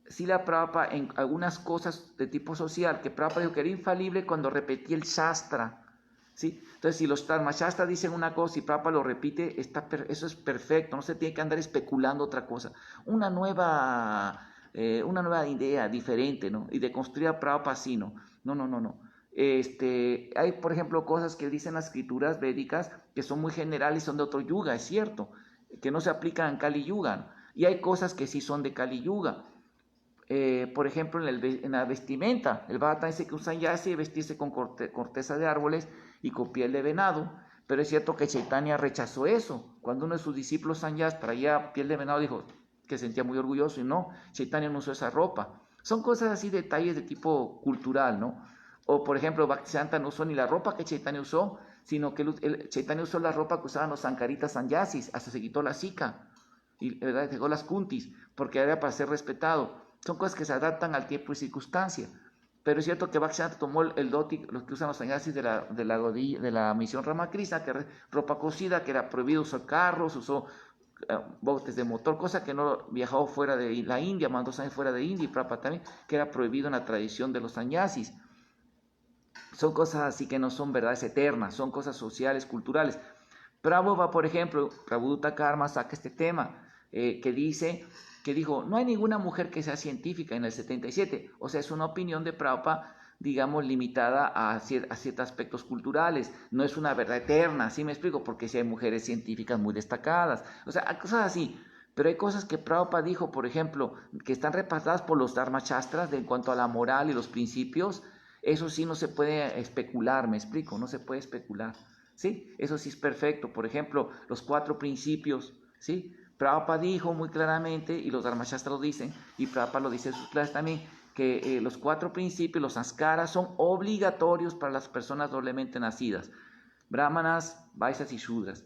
Srila Prabhupada en algunas cosas de tipo social, que Prabhupada dijo que era infalible cuando repetía el Shastra, ¿sí? Entonces, si los Dharma Shastra dicen una cosa y Prabhupada lo repite, eso es perfecto, no se tiene que andar especulando otra cosa. Una nueva idea diferente, ¿no? Y de construir a Prabhupada así, ¿no? No. Hay, por ejemplo, cosas que dicen las escrituras védicas que son muy generales, son de otro yuga, es cierto, que no se aplican en Kali Yuga, ¿no? Y hay cosas que sí son de Kali Yuga. Por ejemplo, en la vestimenta, el Bhagavatam dice que un sanyasi debe vestirse con corteza de árboles y con piel de venado, pero es cierto que Chaitanya rechazó eso. Cuando uno de sus discípulos sanyas traía piel de venado, dijo que se sentía muy orgulloso, y no, Chaitanya no usó esa ropa. Son cosas así, detalles de tipo cultural, ¿no? O por ejemplo, Bhaktisiddhanta no usó ni la ropa que Chaitanya usó, sino que Chaitanya usó la ropa que usaban los sankaritas sanyasis, hasta se quitó la sika y dejó las kuntis, porque era para ser respetado. Son cosas que se adaptan al tiempo y circunstancia. Pero es cierto que Bhaktisiddhanta tomó el dhoti, los que usan los sannyasis de la misión Ramakrishna, que era ropa cosida, que era prohibido usar carros, usó botes de motor, cosa que no viajó fuera de la India, más 2 años fuera de India, y Prabhupada también, que era prohibido en la tradición de los sannyasis. Son cosas así que no son verdades eternas, son cosas sociales, culturales. Prabhupada, por ejemplo, Prabhupada Karma saca este tema, que dijo, no hay ninguna mujer que sea científica en el 77, o sea, es una opinión de Prabhupada, digamos, limitada a ciertos aspectos culturales, no es una verdad eterna, ¿sí me explico? Porque sí hay mujeres científicas muy destacadas, o sea, hay cosas así, pero hay cosas que Prabhupada dijo, por ejemplo, que están repasadas por los Dharma Shastras en cuanto a la moral y los principios, eso sí no se puede especular, me explico, no se puede especular, ¿sí? Eso sí es perfecto, por ejemplo, los 4 principios, ¿sí? Prabhupada dijo muy claramente, y los Dharmashastras lo dicen, y Prabhupada lo dice en sus clases también, que los 4 principios, los sanskaras, son obligatorios para las personas doblemente nacidas, brahmanas, vaisas y shudras.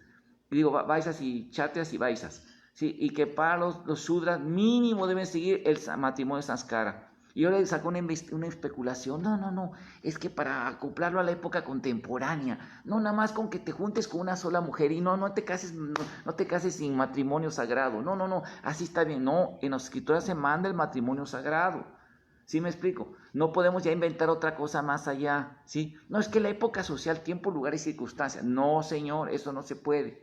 Digo, vaisas y chatrias y vaisas, ¿sí? Y que para los shudras mínimo deben seguir el matrimonio sanskara. Y ahora le sacó una especulación, no, es que para acoplarlo a la época contemporánea, no nada más con que te juntes con una sola mujer y no te cases, no te cases sin matrimonio sagrado, no, así está bien, no, en las escrituras se manda el matrimonio sagrado, ¿Sí me explico? No podemos ya inventar otra cosa más allá, ¿sí? No, es que la época social, tiempo, lugar y circunstancias. No, señor, eso no se puede,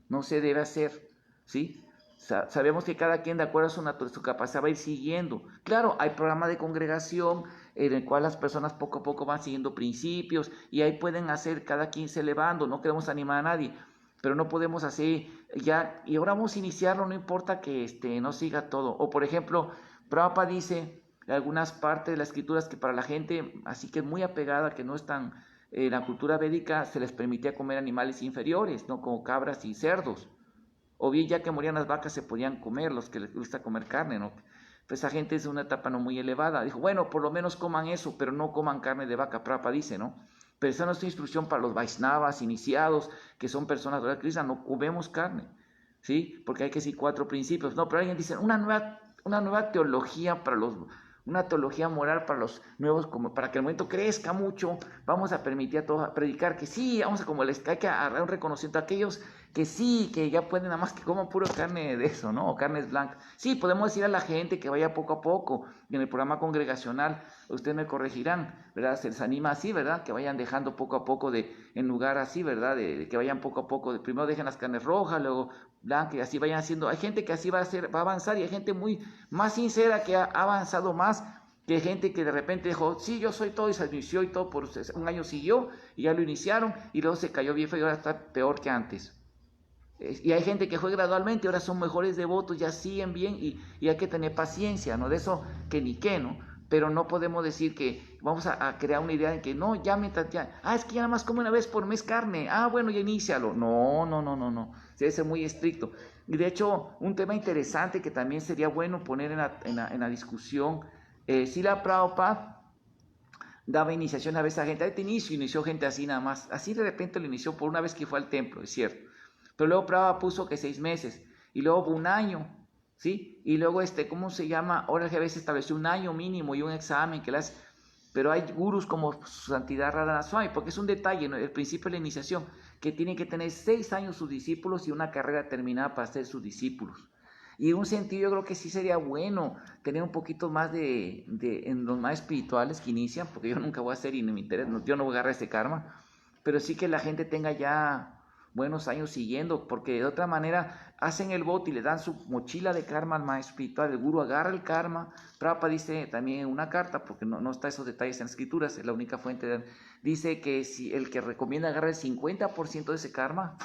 no se debe hacer, ¿sí? Sabemos que cada quien de acuerdo a su capacidad va a ir siguiendo. Claro, hay programa de congregación en el cual las personas poco a poco van siguiendo principios y ahí pueden hacer cada quien se elevando, no queremos animar a nadie, pero no podemos hacer ya, y ahora vamos a iniciarlo, no importa que no siga todo. O por ejemplo, Prabhupada dice algunas partes de las escrituras que para la gente así que es muy apegada, que no están en la cultura védica, se les permitía comer animales inferiores, ¿no? Como cabras y cerdos. O bien ya que morían las vacas se podían comer, los que les gusta comer carne, ¿no? Pues esa gente es de una etapa no muy elevada. Dijo, bueno, por lo menos coman eso, pero no coman carne de vaca. Prabhupada dice, ¿no? Pero esa no es instrucción para los Vaishnavas, iniciados, que son personas de la Krishna, no comemos carne, ¿sí? Porque hay que decir 4 principios. No, pero alguien dice, una nueva teología para los... Una teología moral para los nuevos, como para que el movimiento crezca mucho, vamos a permitir a todos predicar que sí, vamos a como les hay que dar un reconocimiento a aquellos que sí, que ya pueden nada más que coman puro carne de eso, ¿no? O carnes blancas. Sí, podemos decir a la gente que vaya poco a poco. En el programa congregacional, ustedes me corregirán, ¿verdad? Se les anima así, ¿verdad? Que vayan dejando poco a poco en lugar así, ¿verdad? De que vayan poco a poco, primero dejen las carnes rojas, luego blancas y así vayan haciendo. Hay gente que así va a avanzar y hay gente muy más sincera que ha avanzado más que gente que de repente dijo, sí, yo soy todo y se inició y todo, por un año siguió y ya lo iniciaron y luego se cayó bien feo y ahora está peor que antes. Y hay gente que fue gradualmente, ahora son mejores devotos, ya siguen bien y hay que tener paciencia, ¿no? De eso que ni qué, ¿no? Pero no podemos decir que vamos a crear una idea de que no, ya mientras ya, es que ya nada más come una vez por mes carne, bueno, ya inícialo. No. Se debe ser muy estricto. Y de hecho, un tema interesante que también sería bueno poner en la discusión, Srila Prabhupada daba iniciación a veces a gente, inició gente así nada más, así de repente lo inició por una vez que fue al templo, es cierto. Pero luego Prabhupada puso que 6 meses, y luego 1 año, ¿sí? Y luego ¿cómo se llama? Ahora que a veces estableció 1 año mínimo y un examen que le hace. Pero hay gurús como su santidad Radharana Swami, porque es un detalle, ¿no? El principio de la iniciación, que tienen que tener 6 años sus discípulos y una carrera terminada para ser sus discípulos. Y en un sentido yo creo que sí sería bueno tener un poquito más en los más espirituales que inician, porque yo nunca voy a hacer y no me interesa, yo no voy a agarrar ese karma, pero sí que la gente tenga ya buenos años siguiendo, porque de otra manera hacen el voto y le dan su mochila de karma al maestro espiritual, el gurú agarra el karma. Prabhupada dice también en una carta, porque no está esos detalles en las escrituras, es la única fuente, dice que si el que recomienda agarra el 50% de ese karma,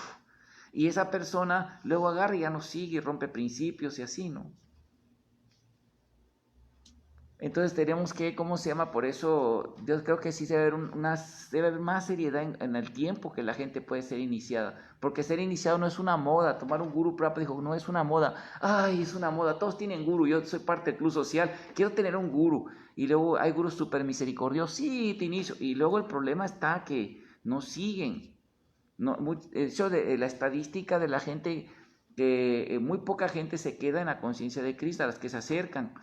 y esa persona luego agarra y ya no sigue y rompe principios y así, ¿no? Entonces tenemos que, ¿cómo se llama? Por eso yo creo que sí debe haber más seriedad en el tiempo que la gente puede ser iniciada. Porque ser iniciado no es una moda. Tomar un gurú, Prabhupada dijo, no es una moda. Ay, es una moda. Todos tienen gurú. Yo soy parte del club social. Quiero tener un gurú. Y luego hay gurús súper misericordiosos. Sí, te inicio. Y luego el problema está que no siguen. No, la estadística de la gente, que muy poca gente se queda en la conciencia de Cristo, a las que se acercan.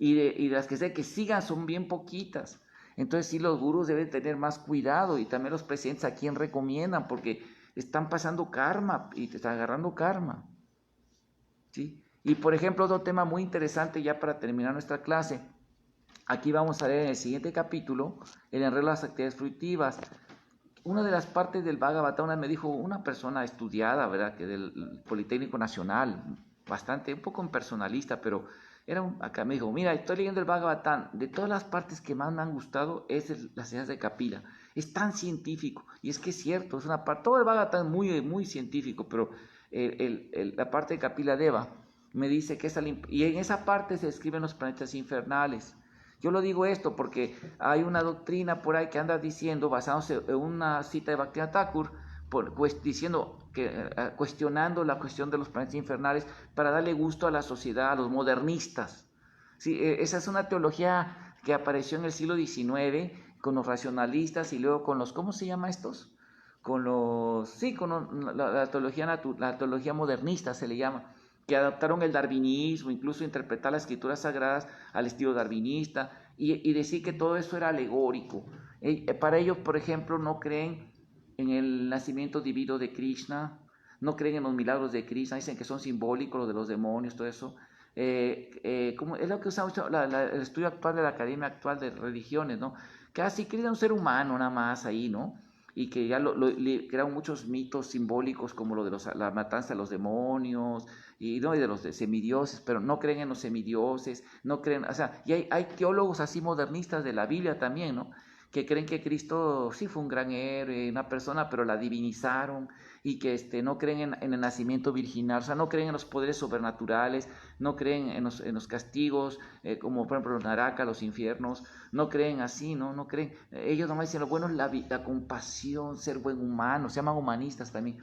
Y las que sé que sigan son bien poquitas. Entonces sí, los gurús deben tener más cuidado y también los presidentes a quien recomiendan, porque están pasando karma y te están agarrando karma, ¿sí? Y por ejemplo, otro tema muy interesante ya para terminar nuestra clase, aquí vamos a leer en el siguiente capítulo, el enredo de las actividades fruitivas. Una de las partes del Bhagavatam me dijo una persona estudiada, ¿verdad? Que del Politécnico Nacional, un poco impersonalista, pero acá me dijo, mira, estoy leyendo el Bhagavatam, de todas las partes que más me han gustado es las enseñanzas de Kapila. Es tan científico, y es que es cierto, es una parte, todo el Bhagavatam es muy, muy científico, pero la parte de Kapila Deva me dice que y en esa parte se describen los planetas infernales. Yo lo digo esto porque hay una doctrina por ahí que anda diciendo, basándose en una cita de Bhaktivinoda Thakur, cuestionando la cuestión de los planetas infernales para darle gusto a la sociedad, a los modernistas. Sí, esa es una teología que apareció en el siglo XIX con los racionalistas y luego con los, ¿cómo se llama estos? La teología modernista se le llama, que adaptaron el darwinismo, incluso interpretar las escrituras sagradas al estilo darwinista y decir que todo eso era alegórico. Para ellos, por ejemplo, no creen en el nacimiento divino de Krishna, no creen en los milagros de Krishna, dicen que son simbólicos los de los demonios, todo eso. como es lo que usamos el estudio actual de la Academia Actual de Religiones, ¿no? Que así crea un ser humano nada más ahí, ¿no? Y que ya le crearon muchos mitos simbólicos como lo de la matanza de los demonios y, ¿no? y de los semidioses, pero no creen en los semidioses, no creen, o sea, y hay teólogos así modernistas de la Biblia también, ¿no? Que creen que Cristo sí fue un gran héroe, una persona, pero la divinizaron, y que no creen en el nacimiento virginal, o sea, no creen en los poderes sobrenaturales, no creen en los castigos, como por ejemplo los naraka, los infiernos, no creen así, no creen. Ellos nomás dicen, lo bueno es la compasión, ser buen humano, se llaman humanistas también,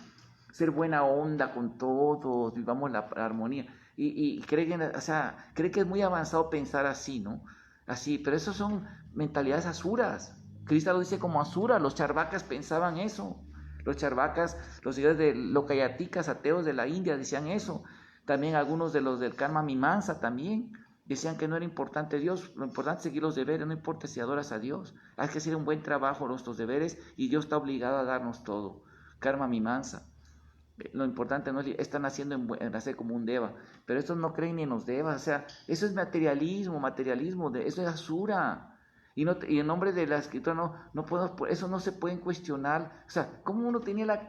ser buena onda con todos, vivamos la armonía. Y creen, o sea, creen que es muy avanzado pensar así, ¿no? Así, pero eso son mentalidades asuras. Cristo lo dice como asura, los charvacas pensaban eso. Los charvacas, los seguidores de locayaticas, ateos de la India, decían eso. También algunos de los del karma mimamsa también decían que no era importante Dios, lo importante es seguir los deberes, no importa si adoras a Dios, hay que hacer un buen trabajo nuestros deberes y Dios está obligado a darnos todo. Karma mimamsa. Lo importante no es, están haciendo en nacer como un deva, pero estos no creen ni en los devas, o sea, eso es materialismo, eso es asura. Y en nombre de la escritura no podemos, eso no se pueden cuestionar. O sea, ¿cómo uno tenía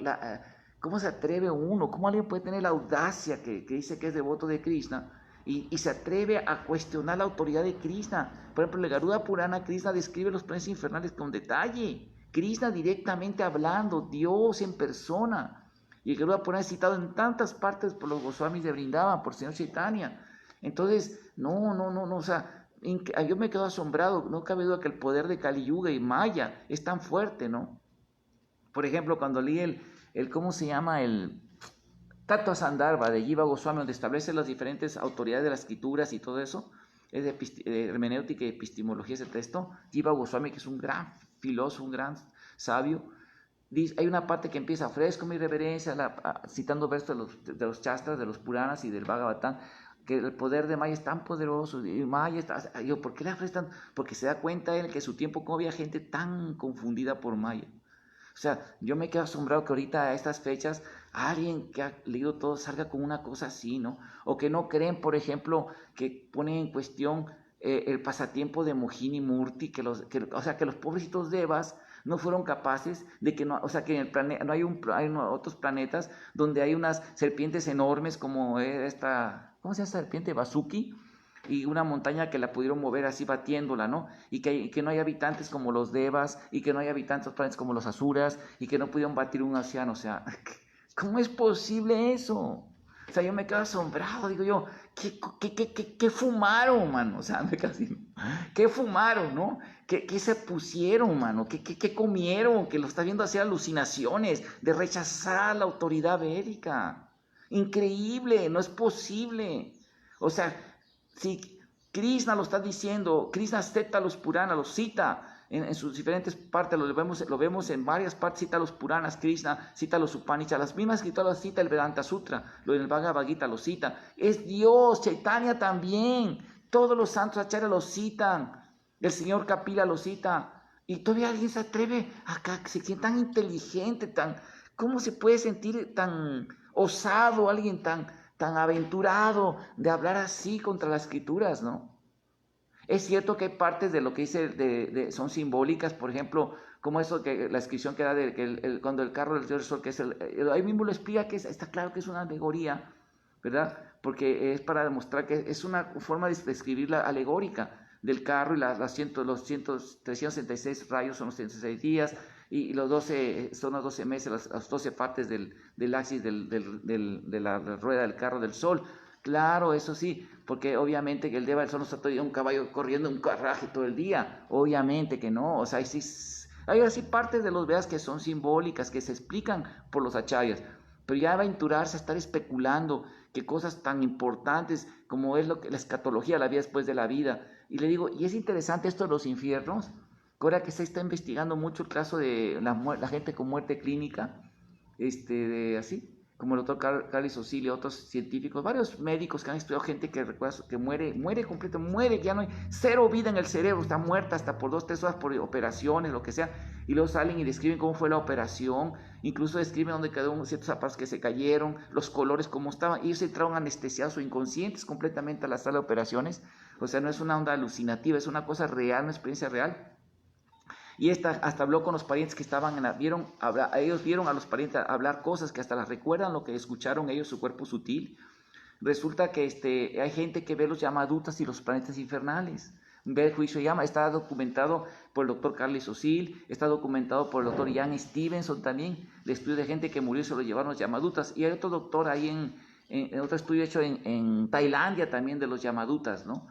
cómo se atreve uno? ¿Cómo alguien puede tener la audacia que dice que es devoto de Krishna y se atreve a cuestionar la autoridad de Krishna? Por ejemplo, en la Garuda Purana, Krishna describe los planes infernales con detalle. Krishna directamente hablando, Dios en persona. Y el Garuda Purana es citado en tantas partes por los Goswamis de Vrindavan, por el señor Chaitanya. Entonces, no, o sea, yo me quedo asombrado, no cabe duda que el poder de Kali Yuga y Maya es tan fuerte, ¿no? Por ejemplo, cuando leí ¿cómo se llama? El Tattva Sandarbha de Jiva Goswami, donde establece las diferentes autoridades de las escrituras y todo eso, es de hermenéutica y epistemología ese texto. Jiva Goswami, que es un gran filósofo, un gran sabio, hay una parte que empieza fresco, mi reverencia, citando versos de los Shastras, de los Puranas y del Bhagavatam, que el poder de Maya es tan poderoso, y Maya está, ¿por qué le afrestan? Porque se da cuenta él que en su tiempo como había gente tan confundida por Maya. O sea, yo me quedo asombrado que ahorita a estas fechas alguien que ha leído todo salga con una cosa así, ¿no? O que no creen, por ejemplo, que ponen en cuestión el pasatiempo de Mohini Murti, o sea, que los pobrecitos devas no fueron capaces de que no, o sea, que en el planeta no hay otros planetas donde hay unas serpientes enormes como ¿cómo se llama esa serpiente? Vasuki, y una montaña que la pudieron mover así batiéndola, ¿no? Y que no hay habitantes como los devas, y que no hay habitantes planetas como los asuras, y que no pudieron batir un océano, o sea, ¿cómo es posible eso? O sea, yo me quedo asombrado, digo yo, ¿qué fumaron, mano? O sea, me quedo así, ¿qué fumaron, no? ¿Qué se pusieron, mano? ¿Qué comieron? Que lo está viendo hacer alucinaciones de rechazar la autoridad védica. Increíble, no es posible. O sea, si Krishna lo está diciendo, Krishna acepta los Puranas, los cita en sus diferentes partes, lo vemos en varias partes, cita los Puranas, Krishna cita los Upanishads, las mismas escrituras las cita el Vedanta Sutra, lo del Bhagavad Gita lo cita, es Dios, Chaitanya también, todos los santos acharyas lo citan, el señor Kapila lo cita, y todavía alguien se atreve a se siente tan inteligente, ¿cómo se puede sentir tan osado, alguien tan aventurado de hablar así contra las escrituras, ¿no? Es cierto que hay partes de lo que dice son simbólicas, por ejemplo, como eso que la inscripción que da cuando el carro del Señor Sol, que es ahí mismo lo explica, que está claro que es una alegoría, ¿verdad? Porque es para demostrar que es una forma de describir la alegórica del carro, y los 366 rayos son los 166 días, y los 12 son los 12 meses, las 12 partes del axis de la rueda del carro del sol. Claro, eso sí, porque obviamente que el Deva del Sol no está todo un caballo corriendo un carraje todo el día, obviamente que no, o sea, hay así partes de los Vedas que son simbólicas, que se explican por los acharyas, pero ya aventurarse a estar especulando que cosas tan importantes como es lo que la escatología, la vida después de la vida, y le digo, y es interesante esto de los infiernos, ahora que se está investigando mucho el caso de la gente con muerte clínica, así, como el doctor Carlos Osil y otros científicos, varios médicos que han estudiado gente que muere completo, muere, ya no hay cero vida en el cerebro, está muerta hasta por 2-3 horas por operaciones, lo que sea, y luego salen y describen cómo fue la operación, incluso describen dónde quedaron ciertos zapatos que se cayeron, los colores, cómo estaban, y ellos entraron anestesiados o inconscientes completamente a la sala de operaciones, o sea, no es una onda alucinativa, es una cosa real, una experiencia real. Y esta hasta habló con los parientes que estaban ellos vieron a los parientes hablar cosas que hasta las recuerdan lo que escucharon ellos, su cuerpo sutil. Resulta que hay gente que ve los Yamadutas y los planetas infernales. Ve el juicio llama, está documentado por el doctor Carlos Osil, está documentado por el doctor Ian Stevenson también, el estudio de gente que murió y se lo llevaron los Yamadutas. Y hay otro doctor ahí en otro estudio hecho en Tailandia también de los Yamadutas, ¿no?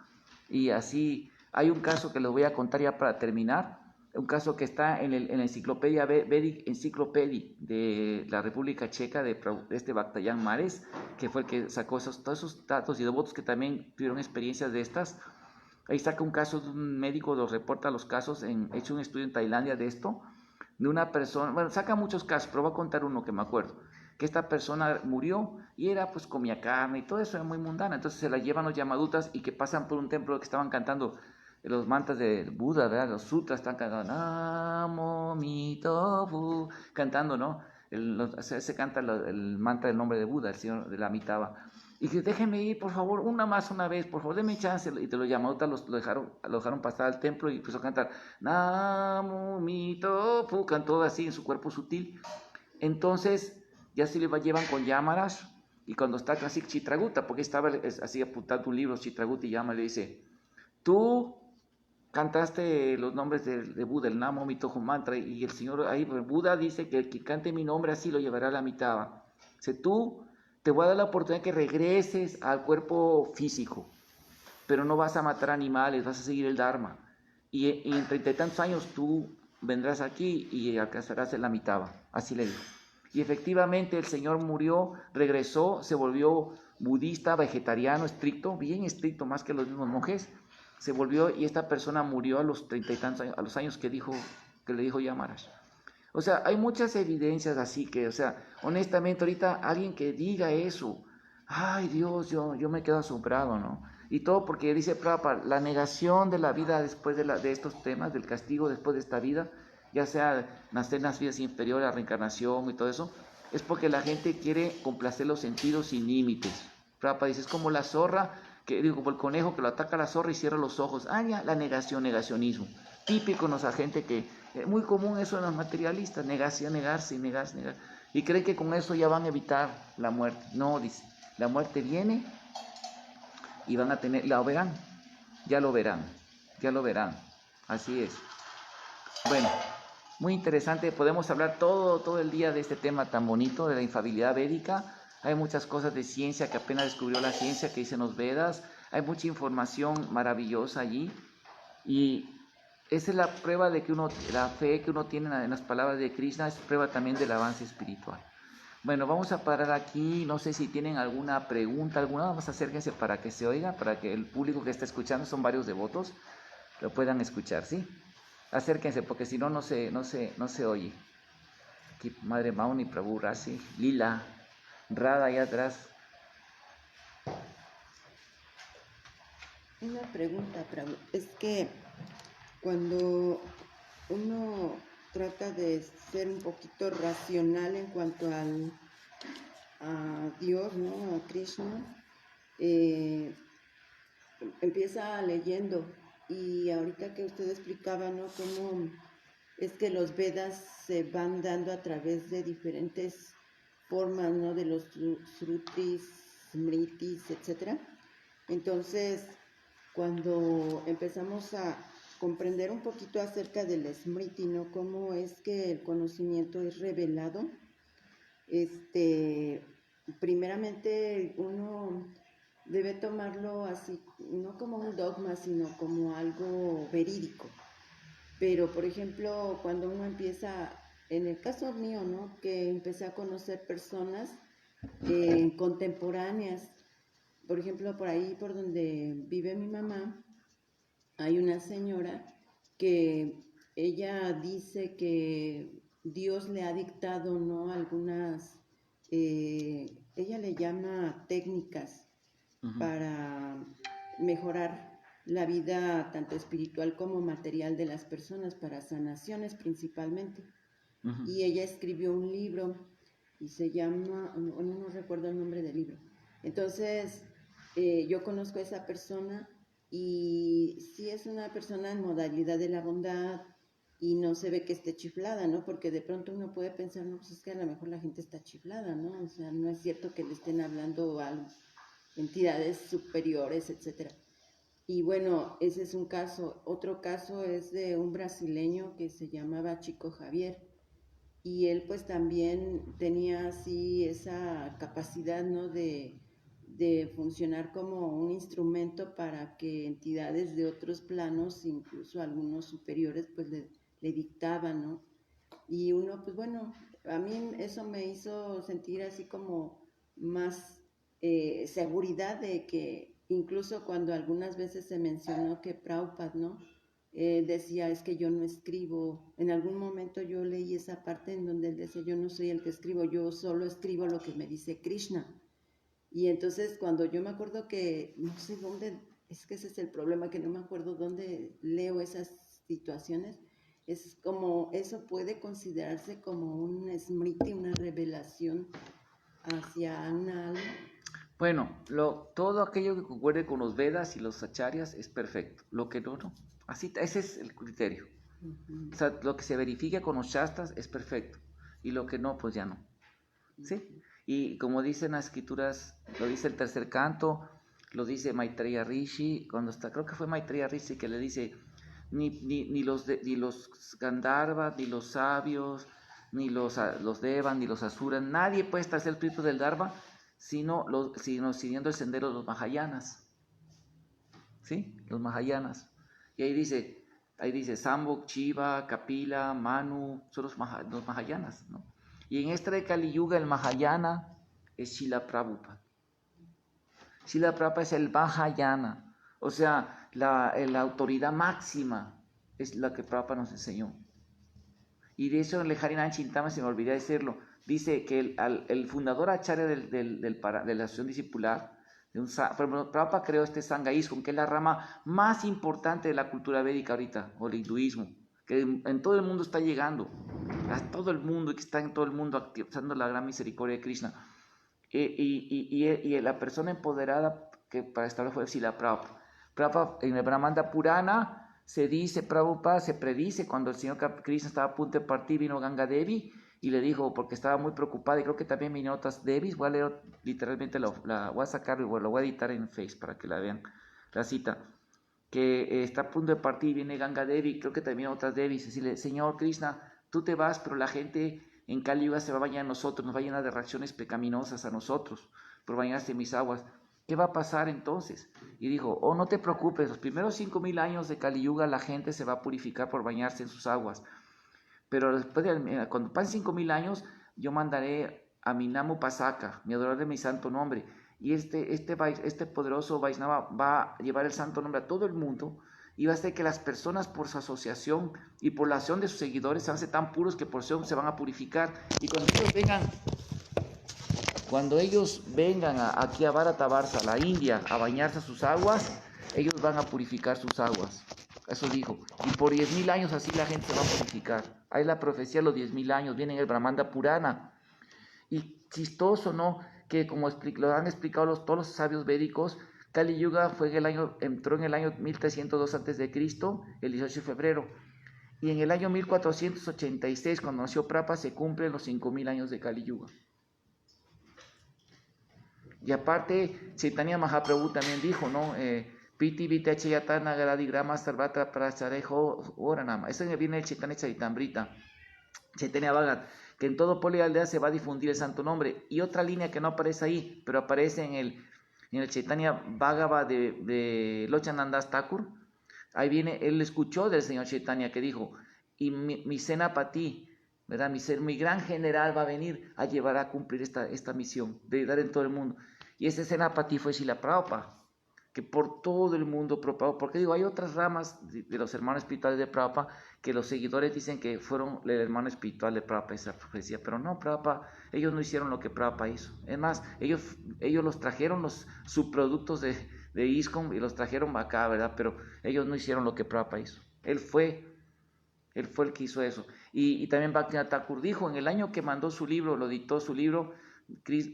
Y así, hay un caso que les voy a contar ya para terminar, un caso que está en la enciclopedia Vedic Encyclopedia de la República Checa de Bactayán Mares, que fue el que sacó todos esos datos y devotos que también tuvieron experiencias de estas. Ahí saca un caso de un médico, los reporta los casos, hecho un estudio en Tailandia de esto, de una persona, bueno, saca muchos casos, pero voy a contar uno que me acuerdo, que esta persona murió y era, pues comía carne y todo eso era muy mundana, entonces se la llevan los Yamadutas y que pasan por un templo que estaban cantando los mantras de Buda, ¿verdad? Los sutras están cantando, Namo Mi Tofu, cantando, ¿no? Se canta el mantra del nombre de Buda, el señor de la Amitabha. Y que déjenme ir, por favor, una vez, por favor, denme chance. Y te lo Yamadutas lo dejaron pasar al templo y empezó a cantar, Namo Mi Tofu, cantó así en su cuerpo sutil. Entonces, ya se le llevan con Yamarash, y cuando está casi Chitraguta, porque estaba así apuntando un libro, Chitraguta, y Yama le dice, tú cantaste los nombres de Buda, el Namo Mitojo Mantra, y el señor ahí, Buda dice que el que cante mi nombre así lo llevará a la mitad. Dice, tú te voy a dar la oportunidad que regreses al cuerpo físico, pero no vas a matar animales, vas a seguir el Dharma. Y en 30 y tantos años tú vendrás aquí y alcanzarás la mitad. Así le dijo. Y efectivamente el señor murió, regresó, se volvió budista, vegetariano, estricto, bien estricto, más que los mismos monjes. Se volvió y esta persona murió a los 30 y tantos años, a los años que le dijo Yamarash. O sea, hay muchas evidencias así que, o sea, honestamente ahorita alguien que diga eso, ay Dios, yo me quedo asombrado, ¿no? Y todo porque dice Prabhupada, la negación de la vida después de estos temas, del castigo después de esta vida, ya sea nacer en las vidas inferiores, la reencarnación y todo eso, es porque la gente quiere complacer los sentidos sin límites. Prabhupada dice, es como la zorra, como el conejo que lo ataca a la zorra y cierra los ojos. Ah, ya, la negacionismo. Típico en la gente que, muy común eso en los materialistas, negarse. Y creen que con eso ya van a evitar la muerte. No, dice, la muerte viene y van a tener, ya lo verán, así es. Bueno, muy interesante, podemos hablar todo el día de este tema tan bonito de la infalibilidad védica. Hay muchas cosas de ciencia que apenas descubrió la ciencia que dicen los Vedas, hay mucha información maravillosa allí y esa es la prueba de que la fe que uno tiene en las palabras de Krishna es prueba también del avance espiritual. Bueno, vamos a parar aquí. No sé si tienen alguna pregunta, vamos, acérquense para que se oiga, para que el público que está escuchando, son varios devotos, lo puedan escuchar, ¿sí? Acérquense, porque si no, no se oye. Aquí, Madre Mauni, Prabhu Rasi, Lila, Radha allá atrás. Una pregunta, Prabhu. Es que cuando uno trata de ser un poquito racional en cuanto a Dios, ¿no? A Krishna, empieza leyendo, y ahorita que usted explicaba, ¿no? Cómo es que los Vedas se van dando a través de diferentes formas, ¿no? De los Srutis, Smritis, etc. Entonces, cuando empezamos a comprender un poquito acerca del Smriti, ¿no? Cómo es que el conocimiento es revelado, primeramente uno debe tomarlo así, no como un dogma, sino como algo verídico. Pero, por ejemplo, cuando uno empieza, en el caso mío, ¿no? Que empecé a conocer personas contemporáneas. Por ejemplo, por ahí, por donde vive mi mamá, hay una señora que ella dice que Dios le ha dictado, ¿no? Algunas ella le llama técnicas para mejorar la vida tanto espiritual como material de las personas, para sanaciones principalmente. Y ella escribió un libro y se llama, no recuerdo el nombre del libro. Entonces, yo conozco a esa persona y sí es una persona en modalidad de la bondad y no se ve que esté chiflada, ¿no? Porque de pronto uno puede pensar, no, pues es que a lo mejor la gente está chiflada, ¿no? O sea, no es cierto que le estén hablando a entidades superiores, etcétera. Y bueno, ese es un caso. Otro caso es de un brasileño que se llamaba Chico Javier. Y él pues también tenía así esa capacidad, ¿no? De funcionar como un instrumento para que entidades de otros planos, incluso algunos superiores, pues le dictaban, ¿no? Y uno, pues bueno, a mí eso me hizo sentir así como más seguridad de que incluso cuando algunas veces se mencionó que Prabhupada, ¿no? Decía, es que yo no escribo. En algún momento yo leí esa parte en donde él decía, yo no soy el que escribo, yo solo escribo lo que me dice Krishna. Y entonces cuando yo me acuerdo que, no sé dónde, es que ese es el problema, que no me acuerdo dónde leo esas situaciones, es como, eso puede considerarse como un smriti, una revelación hacia una alma. Bueno, todo aquello que concuerde con los Vedas y los acharyas es perfecto. Lo que no. Así, ese es el criterio. O sea, lo que se verifique con los shastras es perfecto. Y lo que no, pues ya no. ¿Sí? Y como dicen las escrituras, lo dice el tercer canto, lo dice Maitreya Rishi, cuando está, creo que fue Maitreya Rishi que le dice, ni los Gandharvas, ni los sabios, ni los Devas, ni los Asuras, nadie puede estar el espíritu del Dharma sino siguiendo el sendero de los Mahayanas. ¿Sí? Los Mahayanas. Y ahí dice Sambok, Shiva, Kapila, Manu, son los Mahayanas, ¿no? Y en esta de Kali Yuga el Mahayana es Srila Prabhupada. Srila Prabhupada es el Mahayana, o sea, la autoridad máxima es la que Prabhupada nos enseñó. Y de eso en el Harinam Chintama, se me olvidó decirlo, dice que el fundador acharya de la asociación discipular, Prabhupada creó este Sangha ISKCON, que es la rama más importante de la cultura védica ahorita, o el hinduismo, que en todo el mundo está llegando, a todo el mundo, y que está en todo el mundo activando la gran misericordia de Krishna. Y la persona empoderada que para establecer fue Srila Prabhupada. Prabhupada en el Brahmanda Purana se dice, Prabhupada se predice, cuando el Señor Krishna estaba a punto de partir, vino Ganga Devi y le dijo, porque estaba muy preocupada, y creo que también vino otras Devis, voy a leer literalmente, la voy a sacar y lo voy a editar en Face para que la vean, la cita, que está a punto de partir, viene Ganga Devi, creo que también otras Devis, decirle, Señor Krishna, tú te vas, pero la gente en Kali Yuga se va a bañar a nosotros, nos va a llenar de reacciones pecaminosas a nosotros, por bañarse en mis aguas. ¿Qué va a pasar entonces? Y dijo, no te preocupes, los primeros 5,000 años de Kali Yuga la gente se va a purificar por bañarse en sus aguas. Pero después cuando pasen 5,000 años, yo mandaré a mi Namu Pasaka, mi adorador de mi santo nombre. Y este poderoso Vaishnava va a llevar el santo nombre a todo el mundo y va a hacer que las personas por su asociación y por la acción de sus seguidores se van a hacer tan puros que por eso se van a purificar. Y cuando ellos vengan aquí a Bharatavarsa, la India, a bañarse a sus aguas, ellos van a purificar sus aguas. Eso dijo. Y por 10,000 años así la gente se va a purificar. Hay la profecía de los 10,000 años, viene en el Brahmanda Purana. Y chistoso, ¿no? Que como lo han explicado todos los sabios védicos, Kali Yuga entró en el año 1302 a.C., el 18 de febrero. Y en el año 1486, cuando nació Prabhupada, se cumplen los 5,000 años de Kali Yuga. Y aparte, Chaitanya Mahaprabhu también dijo, ¿no? Piti Vitache Yatana Gradigrama Sarvatra Pracharejo Oranama. Eso viene el Chaitanya Charitamrita, Chaitanya Bhagat, que en todo pueblo y aldea se va a difundir el santo nombre. Y otra línea que no aparece ahí, pero aparece en el Chaitanya Bhagavad de Lochanandas Thakur. Ahí viene, él escuchó del señor Chaitanya que dijo, y mi Senapati, ¿verdad? Mi gran general va a venir a cumplir esta misión de dar en todo el mundo. Y ese Senapati fue Srila Prabhupada, que por todo el mundo propagó, porque digo, hay otras ramas de los hermanos espirituales de Prabhupada que los seguidores dicen que fueron el hermano espiritual de Prabhupada esa profecía, pero no, Prabhupada, ellos no hicieron lo que Prabhupada hizo. Es más, ellos los trajeron los subproductos de ISKCON y los trajeron acá, ¿verdad? Pero ellos no hicieron lo que Prabhupada hizo. Él fue el que hizo eso. Y también Bhaktivinoda Thakur dijo, en el año que mandó su libro, lo dictó su libro,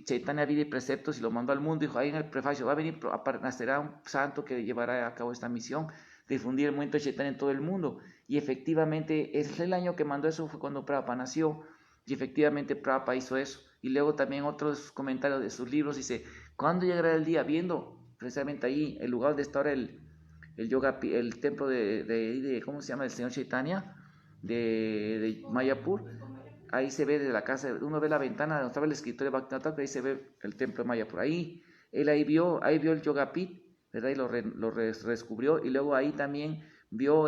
Chaitanya Vida y Preceptos, y lo mandó al mundo, dijo ahí en el prefacio, va a venir, nacerá un santo que llevará a cabo esta misión, de difundir el movimiento de Chaitanya en todo el mundo. Y efectivamente, es el año que mandó eso, fue cuando Prabhupada nació, y efectivamente Prabhupada hizo eso. Y luego también otros comentarios de sus libros, dice, ¿cuándo llegará el día? Viendo precisamente ahí, el lugar donde está ahora el yoga, el templo de ¿cómo se llama? El señor Chaitanya, de Mayapur. Ahí se ve desde la casa, uno ve la ventana donde estaba el escritorio de Bhaktivinoda Thakur, ahí se ve el templo de Mayapur. Él ahí vio el Yogapit, ¿verdad? Y lo redescubrió, y luego ahí también vio,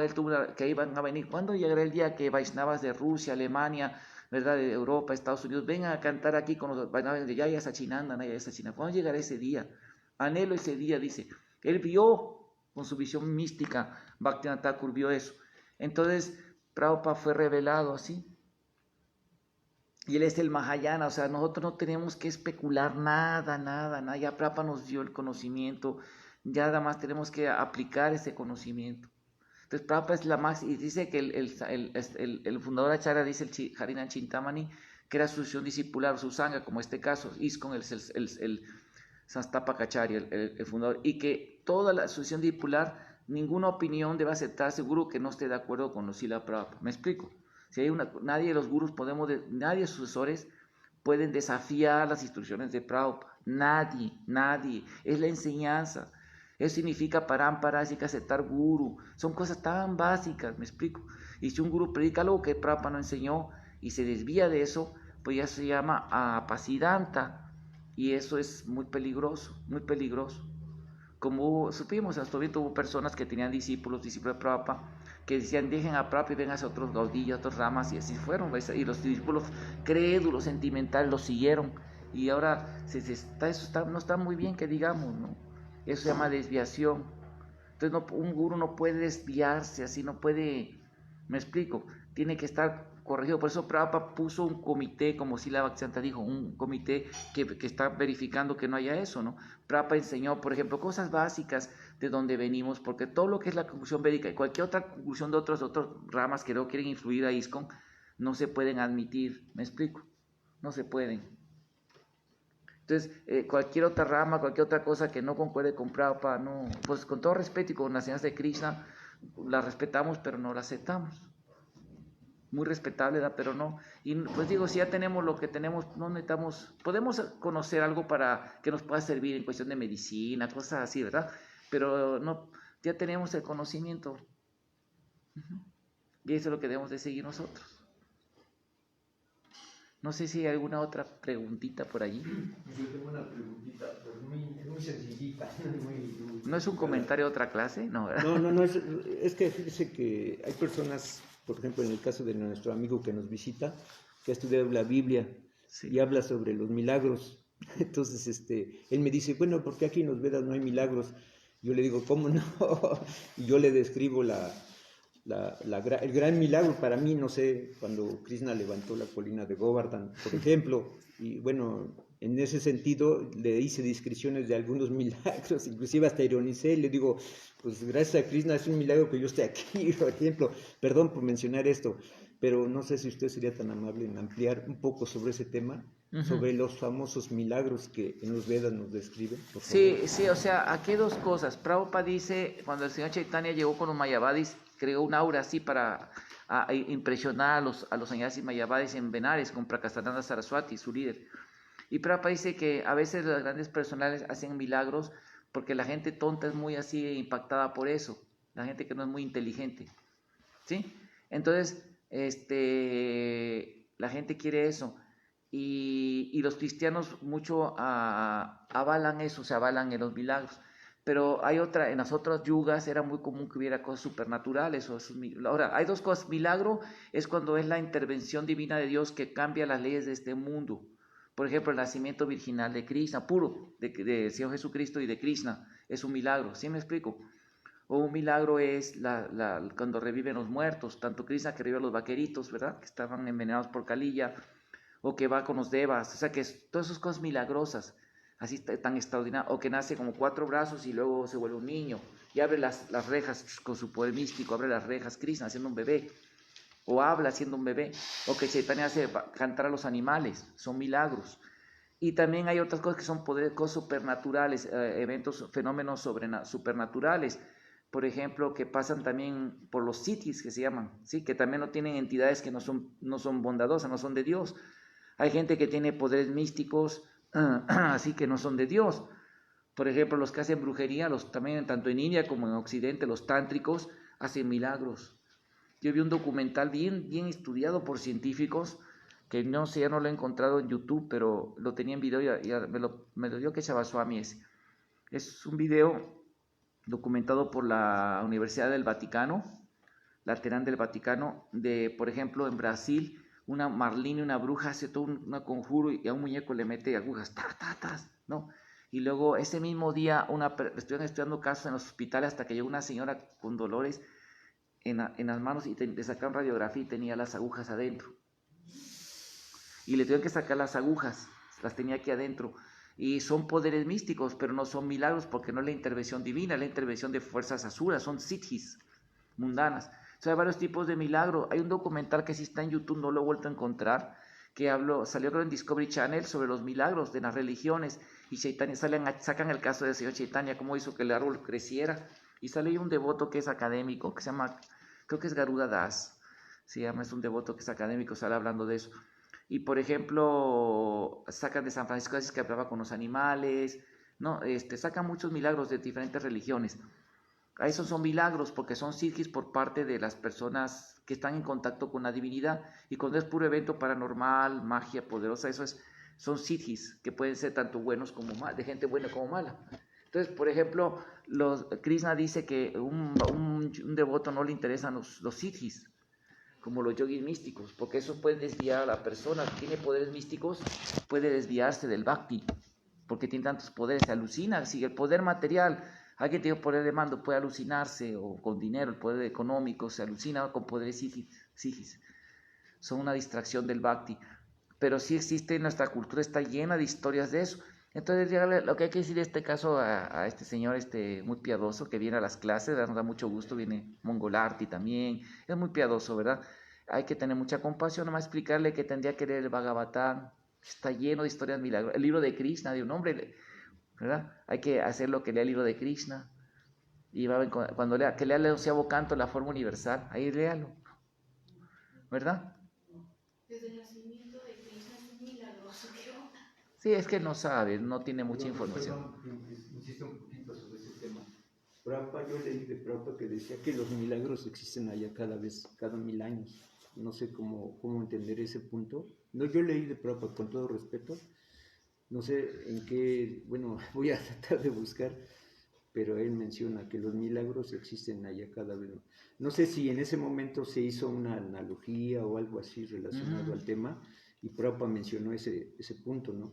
que ahí van a venir. ¿Cuándo llegará el día que Vaishnavas de Rusia, Alemania, ¿verdad? De Europa, Estados Unidos, vengan a cantar aquí con los Vaishnavas de Yaya Sachinanda, Naya Sachinanda? ¿Cuándo llegará ese día? Anhelo ese día, dice. Él vio con su visión mística, Bhaktivinoda Thakur vio eso. Entonces, Prabhupada fue revelado así. Y él es el Mahayana, o sea, nosotros no tenemos que especular nada, ya Prabhupada nos dio el conocimiento, ya nada más tenemos que aplicar ese conocimiento. Entonces Prabhupada es la más, y dice que el fundador de Acharya, dice el Harinam Chintamani, que era su asociación discipular, su sangha, como este caso, ISKCON, el Sastapa Kacharya, el fundador, y que toda la asociación discipular, ninguna opinión debe aceptarse gurú que no esté de acuerdo con los Srila Prabhupada. ¿Me explico? Si hay nadie de los gurús nadie de los sucesores pueden desafiar las instrucciones de Prabhupada. Nadie. Es la enseñanza. Eso significa parampara, hay que aceptar gurú. Son cosas tan básicas, ¿me explico? Y si un gurú predica algo que Prabhupada no enseñó y se desvía de eso, pues ya se llama apasidanta. Y eso es muy peligroso, muy peligroso. Como supimos, hasta ahorita hubo personas que tenían discípulos de Prabhupada, que decían, dejen a Prabhupada y vengan a otros gaudillos, a otras ramas, y así fueron. Y los discípulos crédulos, sentimentales, los siguieron. Y ahora eso no está muy bien que digamos, ¿no? Eso se llama desviación. Entonces un gurú no puede desviarse, así no puede, me explico, tiene que estar corregido. Por eso Prabhupada puso un comité, como Srila Bhaktisiddhanta dijo, un comité que está verificando que no haya eso, ¿no? Prabhupada enseñó, por ejemplo, cosas básicas de donde venimos, porque todo lo que es la conclusión védica y cualquier otra conclusión de otras ramas que no quieren influir a ISKCON, no se pueden admitir, ¿me explico? No se pueden. Entonces, cualquier otra rama, cualquier otra cosa que no concuerde con Prabhupada, no, pues con todo respeto y con la enseñanza de Krishna, la respetamos, pero no la aceptamos. Muy respetable, ¿verdad? Pero no. Y pues digo, si ya tenemos lo que tenemos, no necesitamos, podemos conocer algo para que nos pueda servir en cuestión de medicina, cosas así, ¿verdad? Pero no, ya tenemos el conocimiento. Y eso es lo que debemos de seguir nosotros. No sé si hay alguna otra preguntita por allí. Yo tengo una preguntita, pues muy sencillita. ¿No es un comentario de otra clase? No, ¿verdad? No, es que fíjese que hay personas, por ejemplo, en el caso de nuestro amigo que nos visita, que ha estudiado la Biblia, sí, y habla sobre los milagros. Entonces, él me dice, bueno, ¿por qué aquí en los Vedas no hay milagros? Yo le digo, ¿cómo no? Y yo le describo el gran milagro para mí, no sé, cuando Krishna levantó la colina de Govardhan, por ejemplo, y bueno, en ese sentido le hice descripciones de algunos milagros, inclusive hasta ironicé, le digo, pues gracias a Krishna es un milagro que yo esté aquí, por ejemplo, perdón por mencionar esto, pero no sé si usted sería tan amable en ampliar un poco sobre ese tema, sobre los famosos milagros que en los Vedas nos describen, por favor. Sí, o sea, aquí hay dos cosas. Prabhupada dice, cuando el señor Chaitanya llegó con los Mayavadis, creó un aura así para impresionar a los sannyasis Mayavadis en Benares con Prakasananda Saraswati, su líder. Y Prabhupada dice que a veces las grandes personales hacen milagros porque la gente tonta es muy así impactada por eso, la gente que no es muy inteligente, ¿sí? Entonces, la gente quiere eso. Y los cristianos mucho avalan eso, se avalan en los milagros. Pero en las otras yugas era muy común que hubiera cosas supernaturales. Ahora, hay dos cosas. Milagro es cuando es la intervención divina de Dios que cambia las leyes de este mundo. Por ejemplo, el nacimiento virginal de Krishna, puro, de Señor Jesucristo y de Krishna, es un milagro, ¿sí me explico? O un milagro es cuando reviven los muertos, tanto Krishna que revive a los vaqueritos, ¿verdad? Que estaban envenenados por Kaliya, o que va con los devas, o sea que todas esas cosas milagrosas, así tan extraordinarias, o que nace como 4 brazos y luego se vuelve un niño, y abre las rejas con su poder místico, abre las rejas, Krishna haciendo un bebé, o habla haciendo un bebé, o que Chaitanya hace cantar a los animales, son milagros. Y también hay otras cosas que son cosas supernaturales, eventos, fenómenos supernaturales, por ejemplo, que pasan también por los siddhis que se llaman, ¿sí? Que también no tienen entidades que no son bondadosas, no son de Dios. Hay gente que tiene poderes místicos, así que no son de Dios. Por ejemplo, los que hacen brujería, también tanto en India como en Occidente, los tántricos hacen milagros. Yo vi un documental bien estudiado por científicos, que no sé, ya no lo he encontrado en YouTube, pero lo tenía en video y me lo dio Keshava Swami ese. Es un video documentado por la Universidad del Vaticano, Lateran del Vaticano, por ejemplo, en Brasil, una marlina, una bruja hace todo un conjuro y a un muñeco le mete agujas, ¿no? Y luego ese mismo día estuvieron estudiando casos en los hospitales hasta que llegó una señora con dolores en las manos y le sacaron radiografía y tenía las agujas adentro. Y le tuvieron que sacar las agujas, las tenía aquí adentro. Y son poderes místicos, pero no son milagros porque no es la intervención divina, es la intervención de fuerzas asuras, son siddhis mundanas. O sea, hay varios tipos de milagros. Hay un documental que sí está en YouTube, no lo he vuelto a encontrar, que salió creo en Discovery Channel sobre los milagros de las religiones. Y Chaitanya, sacan el caso del señor Chaitanya, cómo hizo que el árbol creciera. Y sale ahí un devoto que es académico, que se llama, creo que es Garuda Das, es un devoto que es académico, sale hablando de eso. Y por ejemplo, sacan de San Francisco de Asís que hablaba con los animales, ¿no? Sacan muchos milagros de diferentes religiones. A esos son milagros porque son siddhis por parte de las personas que están en contacto con la divinidad. Y cuando es puro evento paranormal, magia poderosa, son siddhis que pueden ser tanto buenos como malos, de gente buena como mala. Entonces, por ejemplo, Krishna dice que un devoto no le interesan los siddhis, como los yogis místicos, porque eso puede desviar a la persona. Tiene poderes místicos, puede desviarse del bhakti, porque tiene tantos poderes, se alucina. Si el poder material, alguien tiene poder de mando, puede alucinarse, o con dinero, el poder económico, se alucina con poderes siddhis. Son una distracción del bhakti. Pero sí existe, nuestra cultura está llena de historias de eso. Entonces, lo que hay que decir en este caso a este señor muy piadoso que viene a las clases, nos da mucho gusto, viene Mongolarty también, es muy piadoso, ¿verdad? Hay que tener mucha compasión, nomás explicarle que tendría que leer el Bhagavatam, está lleno de historias milagrosas, el libro de Krishna, de un hombre, ¿verdad? Hay que hacer lo que lea el libro de Krishna, y cuando lea el 11º canto, la forma universal, ahí léalo, ¿verdad? Desde el nacimiento de Krishna es milagroso, ¿qué onda? Sí, es que no sabe, no tiene mucha información. Insisto un poquito sobre ese tema. Prabhupada, yo leí de Prabhupada que decía que los milagros existen allá cada 1000 años. No sé cómo entender ese punto. No, yo leí de Prabhupada con todo respeto. No sé en qué, bueno, voy a tratar de buscar, pero él menciona que los milagros existen allá cada vez. No sé si en ese momento se hizo una analogía o algo así relacionado al tema, y Prabhupada mencionó ese punto, ¿no?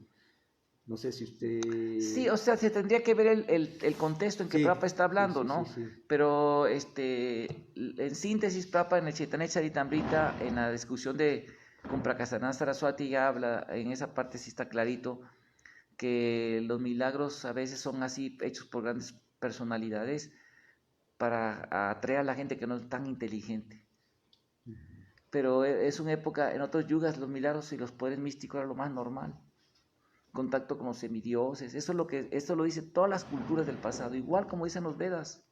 No sé si usted... Sí, o sea, se tendría que ver el contexto en que Prabhupada está hablando, ¿no? Sí. Pero en síntesis, Prabhupada en el Chaitanya Charitamrita, en la discusión con Prakasana Saraswati, ya habla, en esa parte sí está clarito, que los milagros a veces son así, hechos por grandes personalidades para atraer a la gente que no es tan inteligente. Pero es una época, en otros yugas, los milagros y los poderes místicos eran lo más normal. Contacto con los semidioses, eso lo dice todas las culturas del pasado, igual como dicen los Vedas.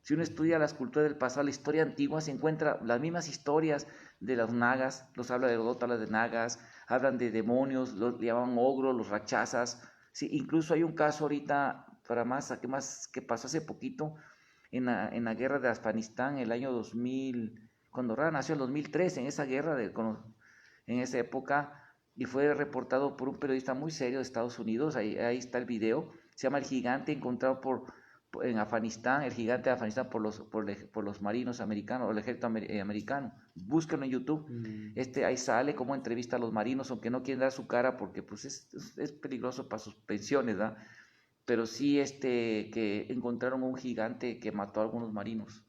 Si uno estudia las culturas del pasado, la historia antigua, se encuentra las mismas historias de los nagas, los habla de Heródoto, habla de nagas, hablan de demonios, los llamaban ogros, los rachazas. Sí, incluso hay un caso ahorita, que pasó hace poquito, en la guerra de Afganistán, el año 2000, cuando Ra nació en 2003, en esa guerra, en esa época, y fue reportado por un periodista muy serio de Estados Unidos, ahí está el video, se llama El Gigante encontrado en Afganistán, el gigante de Afganistán por los marinos americanos, o el ejército americano. Búsquenlo en YouTube. Ahí sale cómo entrevista a los marinos, aunque no quieren dar su cara porque pues es peligroso para sus pensiones, ¿verdad? Pero sí que encontraron un gigante que mató a algunos marinos.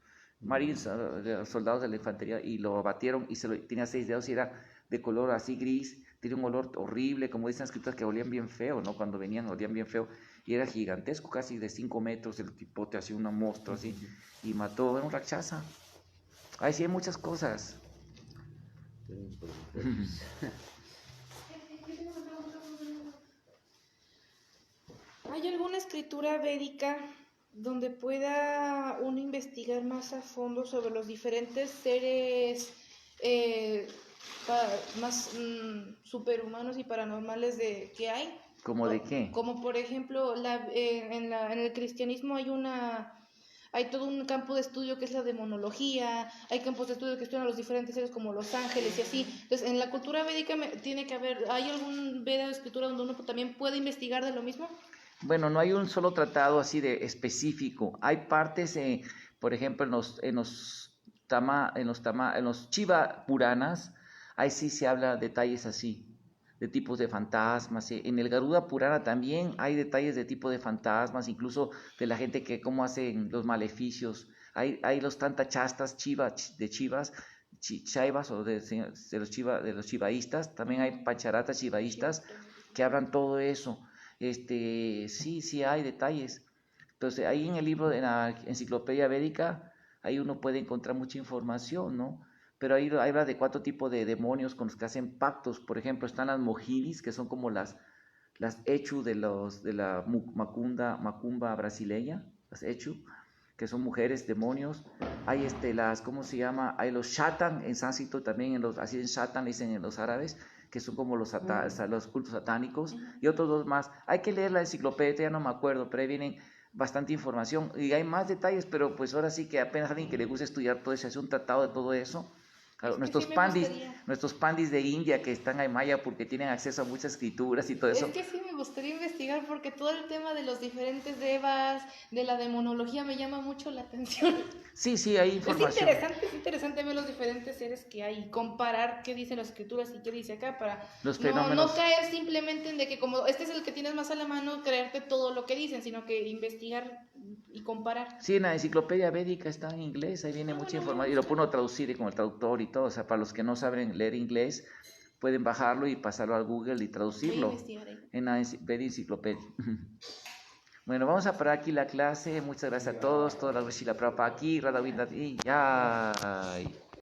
Soldados de la infantería, y lo abatieron y tenía 6 dedos y era de color así gris, tiene un olor horrible, como dicen las escrituras, que olían bien feo, ¿no? Cuando venían olían bien feo, y era gigantesco, casi de 5 metros, el tipote hacía una monstruo así, y mató a un rakshasa. Ahí sí hay muchas cosas. ¿Hay alguna escritura védica donde pueda uno investigar más a fondo sobre los diferentes seres más superhumanos y paranormales que hay? ¿Cómo de qué? Como por ejemplo, en el cristianismo hay todo un campo de estudio que es la demonología, hay campos de estudio que estudian a los diferentes seres como los ángeles y así. Entonces, en la cultura védica tiene que haber, ¿hay algún veda de escritura donde uno también puede investigar de lo mismo? Bueno, no hay un solo tratado así de específico. Hay partes, por ejemplo, en los Shiva Puranas, ahí sí se habla detalles así, de tipos de fantasmas. En el Garuda Purana también hay detalles de tipo de fantasmas, incluso de la gente que cómo hacen los maleficios. Hay los tantachastas de Chivas, Chaivas o de los chivaístas. También hay pancharatas chivaístas que hablan todo eso. Sí hay detalles. Entonces, ahí en el libro de la Enciclopedia Védica, ahí uno puede encontrar mucha información, ¿no? Pero ahí habla de 4 tipos de demonios con los que hacen pactos. Por ejemplo, están las mojinis, que son como las Echu de la macumba brasileña, las Echu, que son mujeres, demonios. Hay ¿cómo se llama? Hay los Shatan en sánscrito también, así en Shatan dicen en los árabes, que son como los cultos satánicos, y otros 2 más. Hay que leer la enciclopedia, ya no me acuerdo, pero ahí vienen bastante información, y hay más detalles, pero pues ahora sí que apenas alguien que le gusta estudiar todo eso, hace un tratado de todo eso. Claro, nuestros pandis de India que están en Maya porque tienen acceso a muchas escrituras y todo eso. Es que sí me gustaría investigar porque todo el tema de los diferentes devas, de la demonología me llama mucho la atención. Sí, hay información. Es interesante ver los diferentes seres que hay y comparar qué dicen las escrituras y qué dice acá para los fenómenos. No caer simplemente en de que como este es el que tienes más a la mano, creerte todo lo que dicen, sino que investigar y comparar. Sí, en la enciclopedia védica está en inglés, ahí viene mucha información y lo puedo traducir con el traductor y todo. O sea, para los que no saben leer inglés, pueden bajarlo y pasarlo al Google y traducirlo en la enciclopedia. Bueno, vamos a parar aquí la clase. Muchas gracias a todos. Toda la Shila Prabhupada aquí, Radha Vinda y